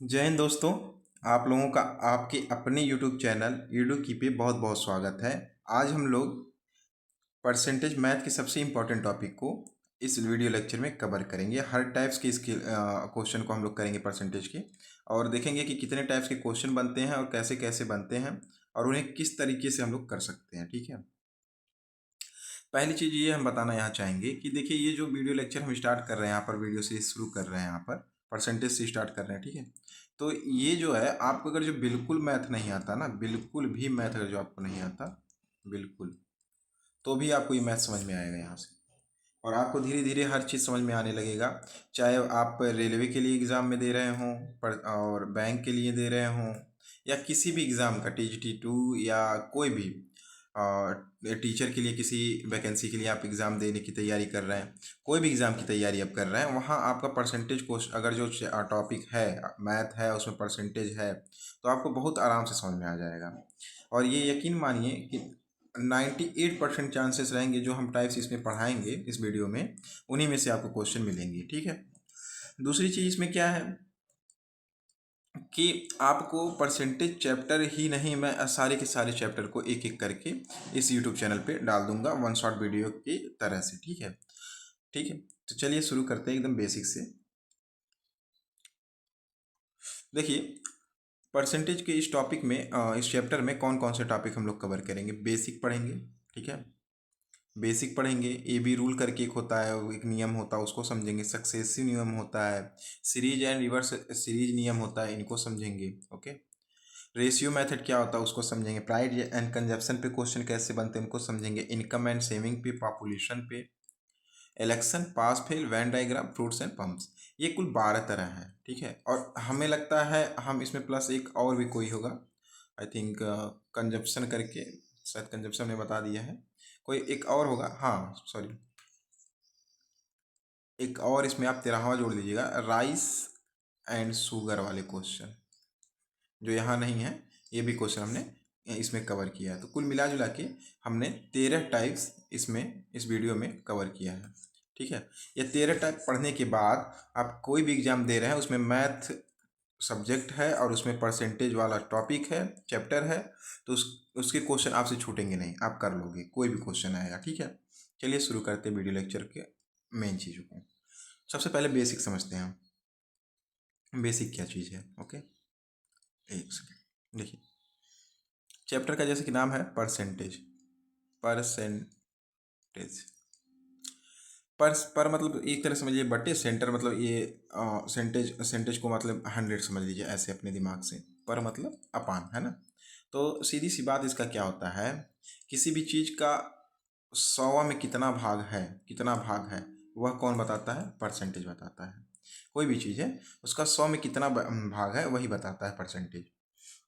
जय हिंद दोस्तों। आप लोगों का आपके अपने YouTube चैनल ईडू की पे बहुत बहुत स्वागत है। आज हम लोग परसेंटेज मैथ के सबसे इम्पोर्टेंट टॉपिक को इस वीडियो लेक्चर में कवर करेंगे। हर टाइप्स के इसके क्वेश्चन को हम लोग करेंगे परसेंटेज के, और देखेंगे कि कितने टाइप्स के क्वेश्चन बनते हैं और कैसे कैसे बनते हैं और उन्हें किस तरीके से हम लोग कर सकते हैं। ठीक है, पहली चीज़ ये हम बताना यहाँ चाहेंगे कि देखिए, ये जो वीडियो लेक्चर हम स्टार्ट कर रहे हैं यहाँ पर, वीडियो से शुरू कर रहे हैं यहाँ पर परसेंटेज से स्टार्ट कर रहे हैं। ठीक है, तो ये जो है, आपको अगर जो बिल्कुल मैथ नहीं आता ना, बिल्कुल भी मैथ अगर जो आपको नहीं आता बिल्कुल, तो भी आपको ये मैथ समझ में आएगा यहाँ से, और आपको धीरे धीरे हर चीज़ समझ में आने लगेगा। चाहे आप रेलवे के लिए एग्ज़ाम में दे रहे हों पर, और बैंक के लिए दे रहे हों, या किसी भी एग्ज़ाम का TGT 2 या कोई भी टीचर के लिए किसी वैकेंसी के लिए आप एग्ज़ाम देने की तैयारी कर रहे हैं, कोई भी एग्ज़ाम की तैयारी आप कर रहे हैं, वहाँ आपका परसेंटेज को अगर जो टॉपिक है मैथ है, उसमें परसेंटेज है, तो आपको बहुत आराम से समझ में आ जाएगा। और ये यकीन मानिए कि 98% चांसेस रहेंगे जो हम टाइप्स इसमें पढ़ाएंगे इस वीडियो में, उन्हीं में से आपको क्वेश्चन मिलेंगे। ठीक है, दूसरी चीज़ इसमें क्या है कि आपको परसेंटेज चैप्टर ही नहीं, मैं सारे के सारे चैप्टर को एक एक करके इस यूट्यूब चैनल पे डाल दूंगा, वन शॉट वीडियो की तरह से। ठीक है, ठीक है, तो चलिए शुरू करते हैं एकदम बेसिक से। देखिए, परसेंटेज के इस टॉपिक में इस चैप्टर में कौन कौन से टॉपिक हम लोग कवर करेंगे। बेसिक पढ़ेंगे, ठीक है, बेसिक पढ़ेंगे। AB रूल करके एक होता है, वो एक नियम होता है, उसको समझेंगे। सक्सेसिव नियम होता है, सीरीज एंड रिवर्स सीरीज नियम होता है, इनको समझेंगे। ओके, रेशियो मेथड क्या होता है उसको समझेंगे। प्राइड एंड कंजप्शन पे क्वेश्चन कैसे बनते हैं उनको समझेंगे। इनकम एंड सेविंग पे, पॉपुलेशन पे, election, pass fail, Venn diagram, fruits and pumps, ये कुल 12 तरह है। ठीक है, और हमें लगता है हम इसमें प्लस एक और भी कोई होगा, आई थिंक कंजप्शन करके, शायद कंजप्शन ने बता दिया है, कोई एक और होगा, हाँ सॉरी, एक और इसमें आप 13वां जोड़ लीजिएगा, राइस एंड शुगर वाले क्वेश्चन, जो यहाँ नहीं है, ये भी क्वेश्चन हमने इसमें कवर किया है। तो कुल मिला जुला के हमने 13 टाइप्स इसमें इस वीडियो में कवर किया है। ठीक है, ये 13 टाइप पढ़ने के बाद आप कोई भी एग्जाम दे रहे हैं, उसमें मैथ सब्जेक्ट है और उसमें परसेंटेज वाला टॉपिक है, चैप्टर है, तो उसके क्वेश्चन आपसे छूटेंगे नहीं, आप कर लोगे, कोई भी क्वेश्चन आएगा। ठीक है, चलिए शुरू करते हैं वीडियो लेक्चर के मेन चीज़ों को। सबसे पहले बेसिक समझते हैं हम, बेसिक क्या चीज़ है। ओके, एक सेकेंड, देखिए, चैप्टर का जैसे कि नाम है परसेंटेज, परसेंटेज, पर मतलब एक तरह समझिए बटे, सेंटर मतलब ये सेंटेज, सेंटेज को मतलब 100 समझ लीजिए ऐसे अपने दिमाग से, पर मतलब अपान, है ना। तो सीधी सी बात इसका क्या होता है, किसी भी चीज़ का 100वां में कितना भाग है, कितना भाग है, वह कौन बताता है, परसेंटेज बताता है। कोई भी चीज़ है, उसका 100 में कितना भाग है वही बताता है परसेंटेज।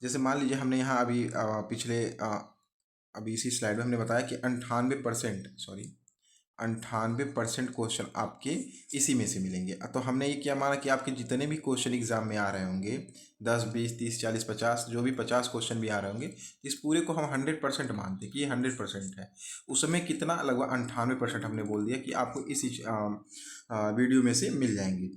जैसे मान लीजिए हमने यहाँ अभी अभी इसी स्लाइड में हमने बताया कि 98%, सॉरी, 98% क्वेश्चन आपके इसी में से मिलेंगे। तो हमने ये क्या माना कि आपके जितने भी क्वेश्चन एग्जाम में आ रहे होंगे, 10 20 30 40 50, जो भी 50 क्वेश्चन भी आ रहे होंगे, इस पूरे को हम 100% मानते हैं कि ये 100% है। उसमें कितना, लगभग 98% हमने बोल दिया कि आपको इसी वीडियो में से मिल जाएंगे।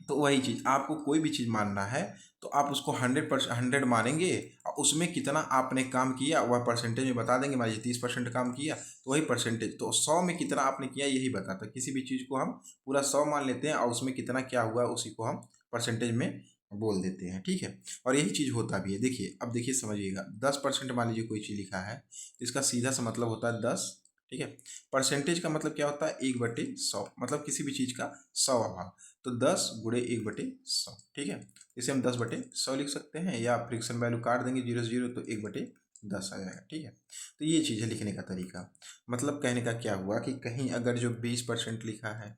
तो वही चीज़, आपको कोई भी चीज़ मानना है तो आप उसको 100% 100 मानेंगे, और उसमें कितना आपने काम किया वह परसेंटेज में बता देंगे। मान लीजिए 30% काम किया तो वही परसेंटेज, तो 100 में कितना आपने किया यही बताता। किसी भी चीज़ को हम पूरा 100 मान लेते हैं और उसमें कितना क्या हुआ उसी को हम परसेंटेज में बोल देते हैं। ठीक है, और यही चीज़ होता भी है। देखिए, अब देखिए समझिएगा, 10% मान लीजिए कोई चीज़ लिखा है, इसका सीधा सा मतलब होता है 10। ठीक है, परसेंटेज का मतलब क्या होता है, 1/100, मतलब किसी भी चीज़ का 100वां भाग, तो 10 गुणे 1/100। ठीक है, इसे हम 10/100 लिख सकते हैं, या फ्रिक्शन वैल्यू काट देंगे 0 से 0, तो 1/10 आ जाएगा। ठीक है, तो ये चीज़ है लिखने का तरीका। मतलब कहने का क्या हुआ कि कहीं अगर जो 20% लिखा है,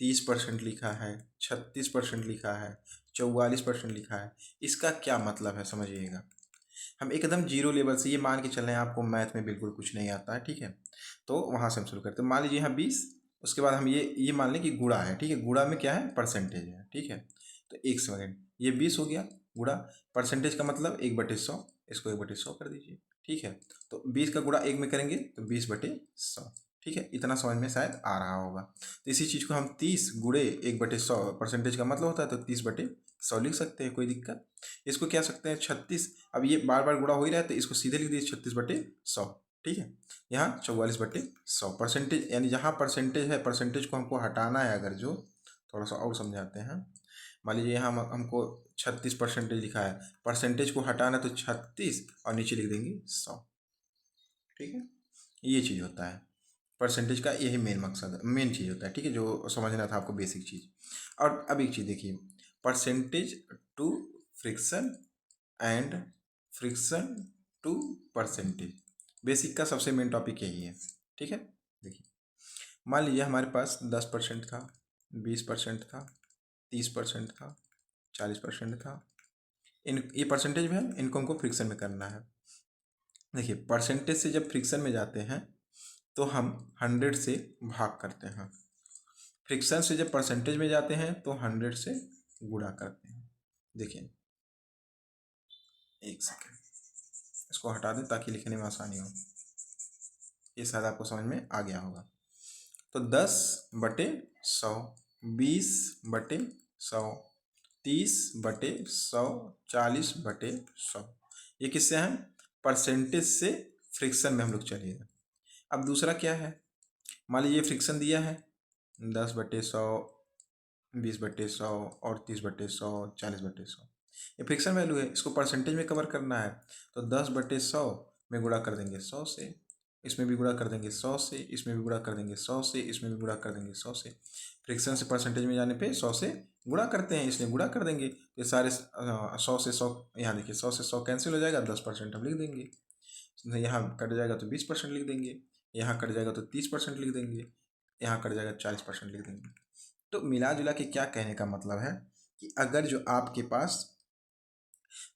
30% लिखा है, 36% लिखा है, 44% लिखा है, इसका क्या मतलब है समझिएगा। हम एकदम जीरो लेवल से ये मान के चल रहे हैं आपको मैथ में बिल्कुल कुछ नहीं आता है। ठीक है, तो वहाँ से हम शुरू करते हैं। मान लीजिए यहाँ 20, उसके बाद हम ये मान लें कि गुणा है। ठीक है, गुणा में क्या है, परसेंटेज है। ठीक है, तो एक सेकेंड, ये 20 हो गया गुणा, परसेंटेज का मतलब 1/100, इसको 1/100 कर दीजिए। ठीक है, तो 20 का गुणा 1 में करेंगे तो 20/100। ठीक है, इतना समझ में शायद आ रहा होगा। तो इसी चीज़ को हम 30 गुणे 1/100, परसेंटेज का मतलब होता है तो 30/100 100 लिख सकते हैं, कोई दिक्कत। इसको क्या सकते हैं 36, अब ये बार बार गुणा हो ही रहा है तो इसको सीधे लिख दीजिए 36/100। ठीक है, यहाँ 44/100 परसेंटेज, यानी जहाँ परसेंटेज है परसेंटेज को हमको हटाना है। अगर जो थोड़ा सा और समझाते हैं, मान लीजिए यहाँ हमको 36% लिखा है, परसेंटेज को हटाना तो 36 और नीचे लिख देंगे 100। ठीक है, ये चीज़ होता है परसेंटेज का, यही मेन मकसद मेन चीज़ होता है। ठीक है, जो समझना था आपको बेसिक चीज़। और अब एक चीज़ देखिए, percentage to fraction and fraction to percentage, basic का सबसे मेन टॉपिक यही है। ठीक है, देखिए मान लीजिए हमारे पास 10% था, 20% था, 30% था, 40% था। इन ये परसेंटेज में है, इनको हमको फ्रिक्शन में करना है। देखिए परसेंटेज से जब फ्रिक्शन में जाते हैं तो हम 100 से भाग करते हैं, फ्रिक्शन से जब परसेंटेज में जाते हैं तो 100 से गुणा करते हैं। देखिए एक सेकेंड, इसको हटा दें ताकि लिखने में आसानी हो। ये शायद आपको समझ में आ गया होगा। तो 10/100, 20/100, 30/100, 40/100, ये किससे हैं? परसेंटेज से फ्रिक्शन में हम लोग चले गए। अब दूसरा क्या है, मान लीजिए फ्रिक्शन दिया है 10/100, 20/100 और 30/100, 40/100, ये फ्रिक्शन वैल्यू है, इसको परसेंटेज में कवर करना है। तो 10/100 में गुणा कर देंगे 100 से, इसमें भी गुणा कर देंगे 100 से, इसमें भी गुणा कर देंगे 100 से, इसमें भी गुणा कर देंगे 100 से। फ्रिक्शन से परसेंटेज में जाने पे 100 से गुणा करते हैं, इसलिए गुणा कर देंगे। ये सारे 100 से 100, यहाँ देखिए 100 से 100 कैंसिल हो जाएगा, 10% हम लिख देंगे। यहाँ कट जाएगा तो 20% लिख देंगे, यहाँ कट जाएगा तो 30% लिख देंगे, यहाँ कट जाएगा 40% लिख देंगे। तो मिला जुला के क्या कहने का मतलब है कि अगर जो आपके पास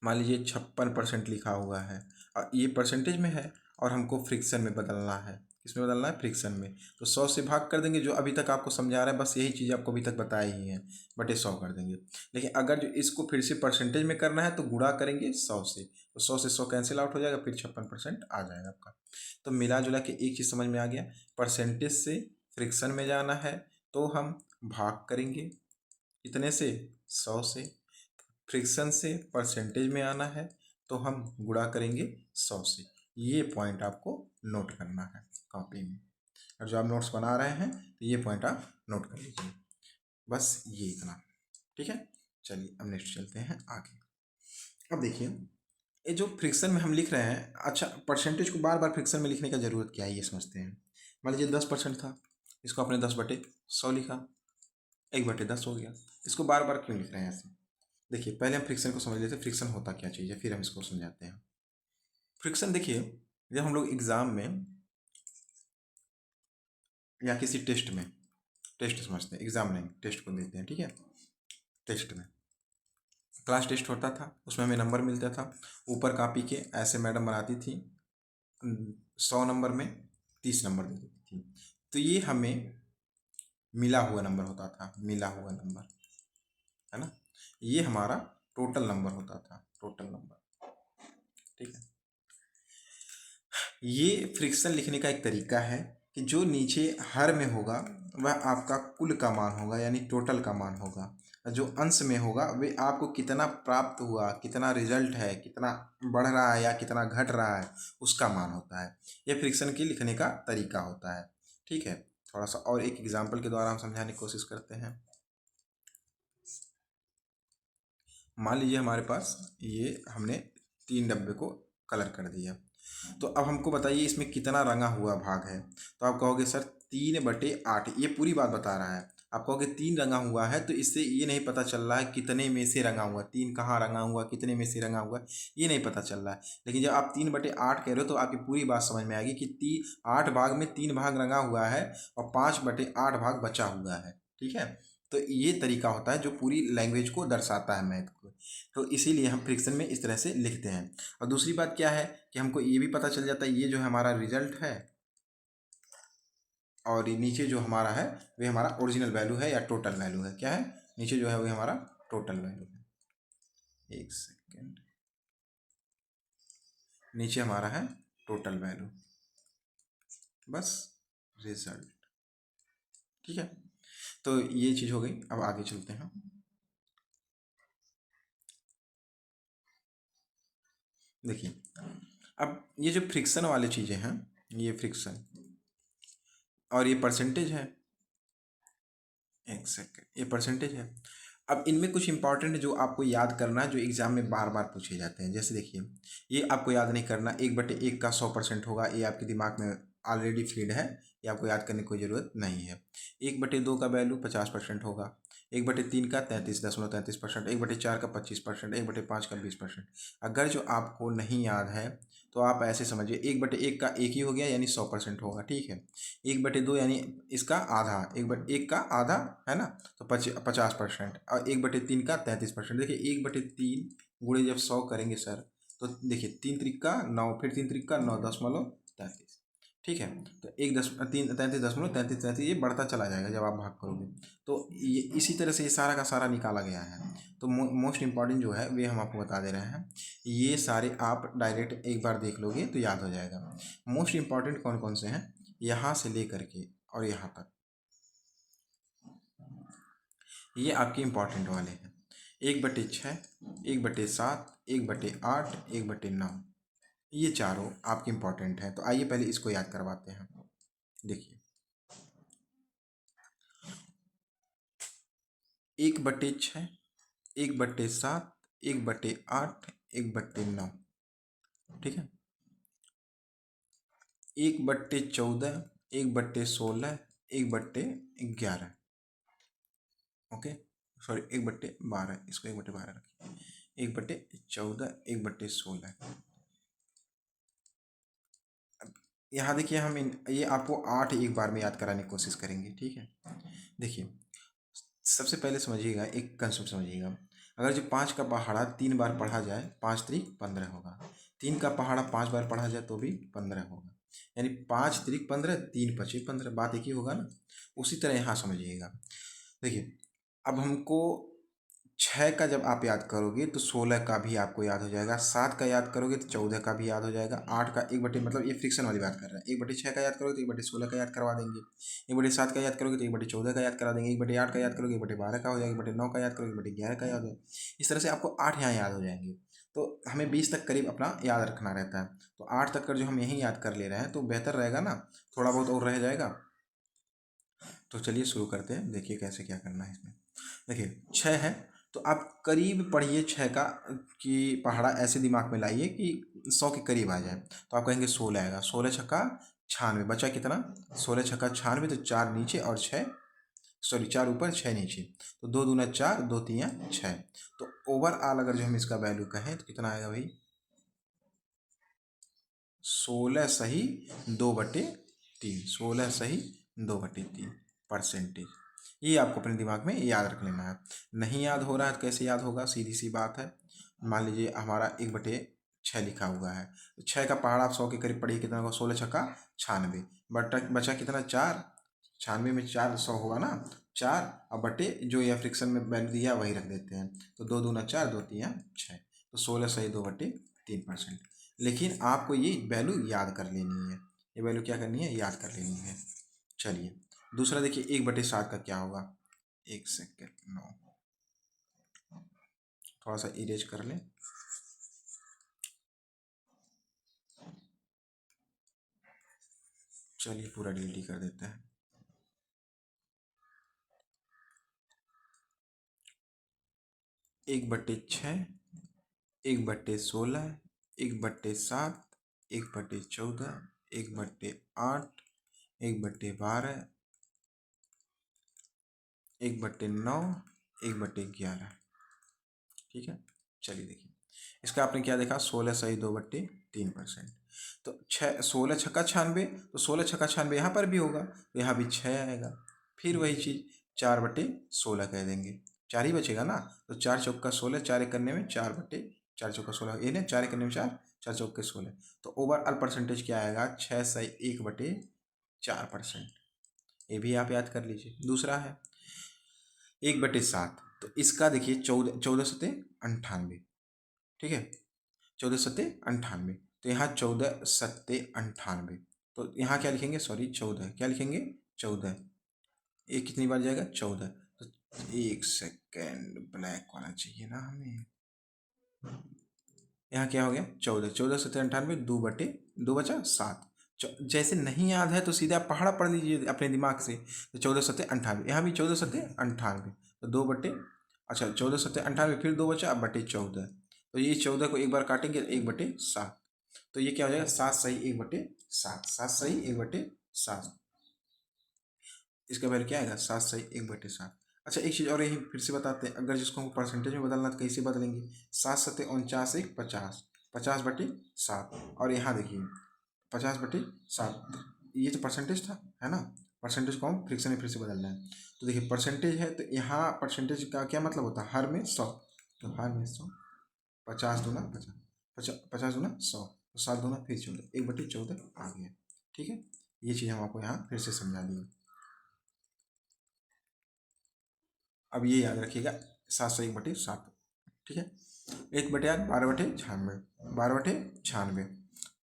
मान लीजिए 56% लिखा हुआ है और ये परसेंटेज में है और हमको फ्रिक्शन में बदलना है, किसमें बदलना है? फ्रिक्शन में। तो 100 से भाग कर देंगे, जो अभी तक आपको समझा रहा है बस यही चीज़ आपको अभी तक बताई ही है, बटे 100 कर देंगे। लेकिन अगर जो इसको फिर से परसेंटेज में करना है तो गुणा करेंगे 100 से, तो 100 से 100 कैंसिल आउट हो जाएगा, फिर 56% आ जाएगा आपका। तो मिला जुला के एक चीज़ समझ में आ गया, परसेंटेज से फ्रिक्शन में जाना है तो हम भाग करेंगे इतने से 100 से, फ्रिक्शन से परसेंटेज में आना है तो हम गुणा करेंगे 100 से। ये पॉइंट आपको नोट करना है कॉपी में, और जो आप नोट्स बना रहे हैं तो ये पॉइंट आप नोट कर लीजिए, बस ये इतना। ठीक है, चलिए अब नेक्स्ट चलते हैं आगे। अब देखिए ये जो फ्रिक्शन में हम लिख रहे हैं, अच्छा परसेंटेज को बार बार फ्रिक्शन में लिखने का ज़रूरत क्या है ये समझते हैं। मान लीजिए 10% था, इसको आपने 10/100 लिखा, 1/10 हो गया, इसको बार बार क्यों लिख रहे हैं ऐसे? देखिए पहले हम फ्रिक्शन को समझ लेते हैं, फ्रिक्शन होता क्या चीज़ है, फिर हम इसको समझाते हैं। फ्रिक्शन देखिए, जब हम लोग एग्ज़ाम में या किसी टेस्ट में, टेस्ट समझते हैं, एग्ज़ाम नहीं, टेस्ट को देते हैं। ठीक है, टेस्ट में क्लास टेस्ट होता था, उसमें हमें नंबर मिलता था, ऊपर कॉपी के ऐसे मैडम बनाती थी, 100 नंबर में 30 नंबर दे देती थी। तो ये हमें मिला हुआ नंबर होता था, मिला हुआ नंबर है ना, ये हमारा टोटल नंबर होता था, टोटल नंबर। ठीक है, ये फ्रिक्शन लिखने का एक तरीका है कि जो नीचे हर में होगा वह आपका कुल का मान होगा, यानी टोटल का मान होगा, जो अंश में होगा वे आपको कितना प्राप्त हुआ, कितना रिजल्ट है, कितना बढ़ रहा है या कितना घट रहा है, उसका मान होता है। यह फ्रिक्शन की लिखने का तरीका होता है। ठीक है, थोड़ा सा और एक एग्जाम्पल के द्वारा हम समझाने की कोशिश करते हैं। मान लीजिए हमारे पास ये हमने 3 डब्बे को कलर कर दिया, तो अब हमको बताइए इसमें कितना रंगा हुआ भाग है। तो आप कहोगे सर 3/8, ये पूरी बात बता रहा है। आप कहोगे 3 रंगा हुआ है, तो इससे ये नहीं पता चल रहा है कितने में से रंगा हुआ, 3 कहाँ रंगा हुआ, कितने में से रंगा हुआ, ये नहीं पता चल रहा है। लेकिन जब आप 3/8 कह रहे हो तो आपकी पूरी बात समझ में आएगी कि 8 भाग में 3 भाग रंगा हुआ है और 5/8 भाग बचा हुआ है। ठीक है, तो ये तरीका होता है जो पूरी लैंग्वेज को दर्शाता है, मैथ को। तो इसीलिए हम फ्रिक्शन में इस तरह से लिखते हैं। और दूसरी बात क्या है कि हमको ये भी पता चल जाता है, ये जो है हमारा रिजल्ट है और ये नीचे जो हमारा है वे हमारा ओरिजिनल वैल्यू है या टोटल वैल्यू है। क्या है? नीचे जो है वो हमारा टोटल वैल्यू है। एक सेकेंड, नीचे हमारा है टोटल वैल्यू, बस रिजल्ट। ठीक है, तो ये चीज़ हो गई। अब आगे चलते हैं। देखिए, अब ये जो फ्रिक्शन वाली चीज़ें हैं, ये फ्रिक्शन और ये परसेंटेज है, एक सेकेंड, ये परसेंटेज है। अब इनमें कुछ इंपॉर्टेंट जो आपको याद करना है, जो एग्जाम में बार बार पूछे जाते हैं। जैसे देखिए, ये आपको याद नहीं करना, 1/1 का 100% होगा, ये आपके दिमाग में ऑलरेडी फीड है, ये आपको याद करने की कोई ज़रूरत नहीं है। 1/2 का वैल्यू 50% होगा, 1/3 का 33.33%, 1/4 का 25%, 1/5 का 20%। अगर जो आपको नहीं याद है तो आप ऐसे समझिए, 1/1 का एक ही हो गया यानी 100% होगा, ठीक है। 1/2 यानी इसका आधा, 1/1 का आधा है ना, तो 50%, और 1/3 का 33%। देखिए 1/3 गुणे जब 100 करेंगे सर, तो देखिए 3 त्रिक का 9, फिर 3 त्रिक का 9 दशमलव 33, ठीक है। तो एक दस तीन 33.33 ये बढ़ता चला जाएगा जब आप भाग करोगे। तो ये इसी तरह से ये सारा का सारा निकाला गया है। तो मोस्ट इंपॉर्टेंट जो है वे हम आपको बता दे रहे हैं, ये सारे आप डायरेक्ट एक बार देख लोगे तो याद हो जाएगा। मोस्ट इंपॉर्टेंट कौन कौन से हैं, यहाँ से लेकर के और यहाँ तक, ये आपके इंपॉर्टेंट वाले हैं। 1/6, 1/7, 1/8, 1/9, ये चारों आपके इंपॉर्टेंट हैं। तो आइए पहले इसको याद करवाते हैं। देखिए, 1/6, 1/7, 1/8, 1/9, ठीक है। 1/14, 1/16, 1/11, ओके, सॉरी 1/12, इसको 1/12 रखिए, 1/14, 1/16। यहाँ देखिए, हम ये आपको 8 एक बार में याद कराने की कोशिश करेंगे, ठीक है। देखिए, सबसे पहले समझिएगा, एक कंसेप्ट समझिएगा। अगर जो 5 का पहाड़ा 3 बार पढ़ा जाए, 5 त्रिक 15 होगा। 3 का पहाड़ा 5 बार पढ़ा जाए तो भी 15 होगा, यानी 5 त्रिक 15, 3 × 5 = 15, बात एक ही होगा ना। उसी तरह यहाँ समझिएगा। देखिए, अब हमको 6 का जब आप याद करोगे तो 16 का भी आपको याद हो जाएगा, 7 का याद करोगे तो 14 का भी याद हो जाएगा, 8 का मतलब ये फ्रिक्शन वाली बात कर रहे हैं, 1/6 का याद करोगे तो 1/16 का याद करवा देंगे, 1/7 का याद करोगे तो 1/14 का याद करा देंगे, 1/8 का याद करोगे 1/12 का हो जाएगा, 1/9 का याद करोगे 1/11 का याद हो जाएगा। इस तरह से आपको 8 यहाँ याद हो जाएंगे। तो हमें 20 तक करीब अपना याद रखना रहता है। तो 8 तक कर जो हम यहीं याद कर ले रहे हैं तो बेहतर रहेगा ना, थोड़ा बहुत और रह जाएगा। तो चलिए शुरू करते हैं, देखिए कैसे क्या करना है इसमें। देखिए 6 है, तो आप करीब पढ़िए 6 का, कि पहाड़ा ऐसे दिमाग में लाइए कि 100 के करीब आ जाए। तो आप कहेंगे 16 आएगा, 16 × 6 = 96, बचा कितना, 16 × 6 = 96, तो 4 नीचे और 6, सॉरी 4 ऊपर 6 नीचे, तो 2 दूना 4, 2 तियाँ 6। तो ओवरऑल अगर जो हम इसका वैल्यू कहें तो कितना आएगा भाई, 16 सही 2/3, 16 सही 2/3 परसेंटेज। ये आपको अपने दिमाग में याद रख लेना है। नहीं याद हो रहा है तो कैसे याद होगा, सीधी सी बात है। मान लीजिए हमारा 1/6 लिखा हुआ है, तो 6 का पहाड़ा आप 100 के करीब पढ़िए, कितना होगा, 16 × 6 = 96, बचा कितना, 4, 96 में 4 100 होगा ना, 4 और बटे जो यह फ्रिक्शन में वैल्यू दिया वही रख देते हैं। तो 2 दूना 4, 2 तियाँ 6, तो 16 सही 2/3%। लेकिन आपको ये वैल्यू याद कर लेनी है, ये वैल्यू क्या करनी है, याद कर लेनी है। चलिए दूसरा देखिए, 1/7 का क्या होगा, एक सेकेंड, नो, थोड़ा सा इरेज कर लें। चलिए पूरा डिलीट ही कर देते हैं। 1/6, 1/16, 1/7, 1/14, 1/8, 1/12, 1/9, 1/11, ठीक है। चलिए देखिए, इसका आपने क्या देखा, 16 सही 2/3%। तो 6, 16 × 6 = 96, तो 16 × 6 = 96 यहाँ पर भी होगा, तो यहाँ भी 6 आएगा। फिर वही चीज़ 4/16 कह देंगे, 4 ही बचेगा ना, तो 4 × 4 = 16, 4 एक करने में 4/4 = 16, ये ना 4 एक करने में 4, 4 × 4 = 16। तो ओवरऑल परसेंटेज क्या आएगा, 6 सही 1/4%। ये भी आप याद कर लीजिए। दूसरा है 1/7, तो इसका देखिए 14 14 × 7 = 98, ठीक है, 14 × 7 = 98, तो यहाँ 14 × 7 = 98, तो यहाँ क्या लिखेंगे, सॉरी 14, क्या लिखेंगे, 14, ये कितनी बार जाएगा, 14। तो एक सेकेंड, ब्लैक वाला चाहिए ना हमें, यहाँ क्या हो गया 14, 14×7 = 2 / 2 बचा 7। जैसे नहीं याद है तो सीधे आप पहाड़ा पढ़ लीजिए अपने दिमाग से। तो 14×7 = 98, यहाँ भी 14×7 = 98, तो 2 / अच्छा 14×7 = 98, फिर 2 बचा, अब बटे 14। तो ये 14 को एक बार काटेंगे 1/7, तो ये क्या हो जाएगा 7 सही 1/7, 7 सही 1/7। इसका वैल्यू क्या आएगा 7 सही 1/7। अच्छा एक चीज़ और यही फिर से बताते हैं, अगर जिसको हमको परसेंटेज में बदलना तो कैसे बदलेंगे, 7×7 = 49, 50, 50/7। और यहाँ देखिए 50/7, ये तो परसेंटेज था, है ना। परसेंटेज को हम फ्रैक्शन में फिर से बदलना है। तो देखिए परसेंटेज है, तो यहाँ परसेंटेज का क्या मतलब होता है, हर में 100, तो हर में 100, 50×50, 50×100, तो 7×2 फिर 14, 1/14 आ गया। ठीक है, ये चीज़ हम आपको यहाँ फिर से समझा दिए। अब ये याद रखिएगा 701/7, ठीक है। 1/8 12/96, 12/96,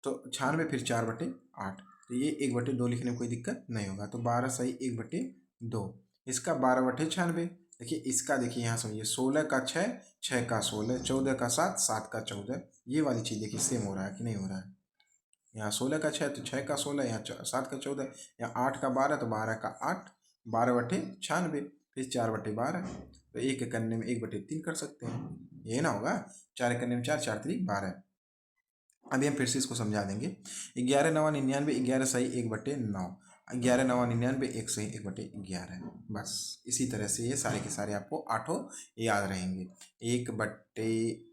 तो 96 फिर 4/8, तो ये 1/2 लिखने में कोई दिक्कत नहीं होगा, तो 12 सही 1/2। इसका 12/96, देखिए इसका देखिए यहाँ समझिए 16 का 6, 6 का 16, 14 का 7, 7 का 14, ये वाली चीज़ देखिए सेम हो रहा है कि नहीं हो रहा है। यहाँ 16 का 6 तो 6 का 16, यहाँ 7 का 14, यहाँ 8 का 12 तो 12 का 8, 12/96, फिर 4/12, तो एक करने में 1/3 कर सकते हैं, ये ना होगा। 4 करने में 4, 4×3 = 12। अभी हम फिर से इसको समझा देंगे। 11×9 = 99, 11 सही 1/9, 11×9 = 99, 1 सही 1/11, बस इसी तरह से ये सारे के सारे आपको आठों याद रहेंगे। 1/,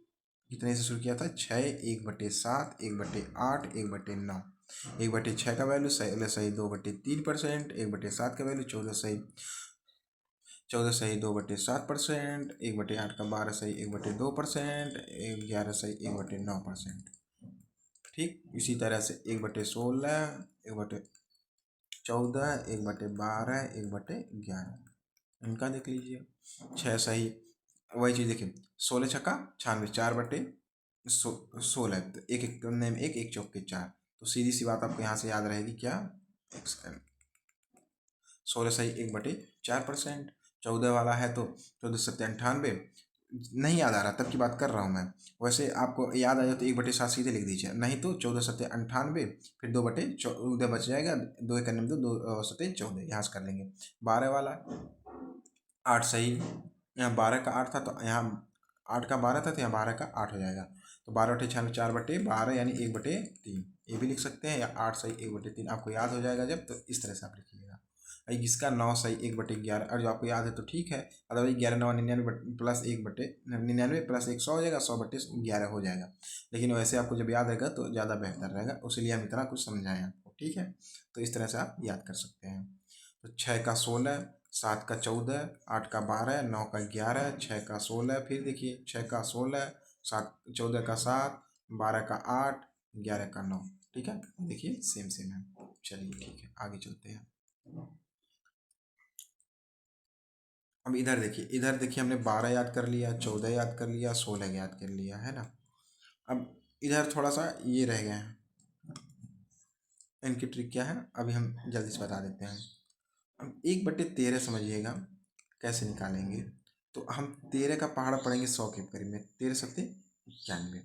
कितने से शुरू किया था 6, 1/7, 1/8, 1/9, 1/6 का वैल्यू सही 2/3%, 1/7 का वैल्यू 14 सही 2/7%, 1/8 का 12 सही 1/2%, 11 सही 1/9%। ठीक इसी तरह से 1/16, 1/14, 1/12, 1/11, इनका देख लीजिए। 6 सही, वही चीज़ देखिए 16×6 = 96, 4/16, तो एक एक करने में एक, एक चौक के 4, तो सीधी सी बात आपको यहाँ से याद रहेगी क्या, 16 सही 1/4%। 14 वाला है तो 14×7 = 98, नहीं याद आ रहा तब की बात कर रहा हूँ मैं, वैसे आपको याद आ जाए तो 1/7 सीधे लिख दीजिए, नहीं तो 14×7 = 98, फिर 2/14 बच जाएगा, 2 करने में 2 14, यहाँ से कर लेंगे। 12 वाला 8 सही, यहाँ 12 का 8 था तो यहाँ 8 का 12 था तो यहाँ 12 का 8 हो जाएगा, तो 12/96 4/12 यानी 1/3, ये भी लिख सकते हैं, या 8 सही 1/3 आपको याद हो जाएगा जब, तो इस तरह से आप लिखिएगा। इसका 9 सही 1/11, और जो आपको याद है तो ठीक है, अदरवाइज 11×9 = 99 प्लस 1/99 प्लस 100 हो जाएगा, 100/11 हो जाएगा, लेकिन वैसे आपको जब याद रहेगा तो ज़्यादा बेहतर रहेगा, उसीलिए हम इतना कुछ समझाएं आपको, ठीक है। तो इस तरह से आप याद कर सकते हैं। तो 6 का 16, 7 का 14, 8 का 12, 9 का 11, 6 का 16, फिर देखिए 6 का 16, 14 का 7, 12 का 8, 11 का 9, ठीक है। देखिए सेम सेम है, चलिए ठीक है आगे चलते हैं। अब इधर देखिए हमने 12 याद कर लिया, 14 याद कर लिया, 16 याद कर लिया, है ना। अब इधर थोड़ा सा ये रह गए हैं, इनकी ट्रिक क्या है अभी हम जल्दी से बता देते हैं। अब 1/13 समझिएगा कैसे निकालेंगे, तो हम 13 का पहाड़ा पढ़ेंगे 100 के करीब में, 13×7 = 91,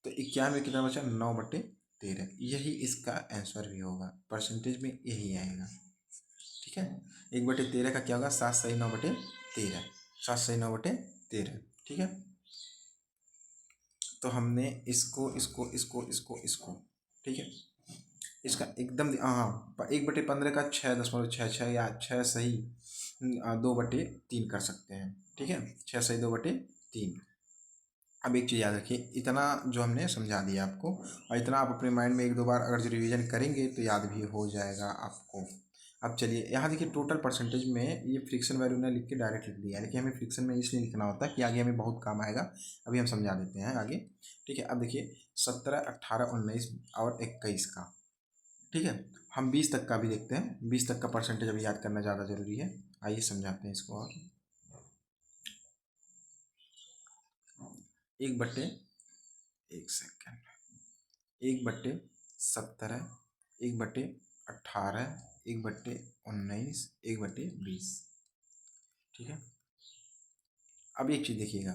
तो 91 कितना बचा 9/13, यही इसका आंसर भी होगा, परसेंटेज में यही आएगा, ठीक है। 1/13 का क्या होगा 7 सही 9/13, 7 सही 9/13, ठीक है। तो हमने इसको इसको इसको इसको इसको, ठीक है, इसका एकदम हाँ 1/15 का 6.66, या 6 सही 2/3 कर सकते हैं, ठीक है, 6 सही 2/3। अब एक चीज़ याद रखिए, इतना जो हमने समझा दिया आपको, और इतना आप अपने माइंड में 1-2 बार अगर जो रिवीजन करेंगे तो याद भी हो जाएगा आपको। अब चलिए यहाँ देखिए टोटल परसेंटेज में ये फ्रिक्शन वैल्यू ने लिख के डायरेक्ट लिख दिया है, लेकिन हमें फ्रिक्शन में इसलिए लिखना होता है कि आगे हमें बहुत काम आएगा, अभी हम समझा देते हैं आगे, ठीक है। अब देखिए 17, 18, 19 और 21 का, ठीक है। हम 20 तक का भी देखते हैं, 20 तक का परसेंटेज अभी याद करना ज़्यादा ज़रूरी है, आइए समझाते हैं इसको। और 1/17, 1/17, 1/18, 1/19, 1/20, ठीक है। अब एक चीज़ देखिएगा,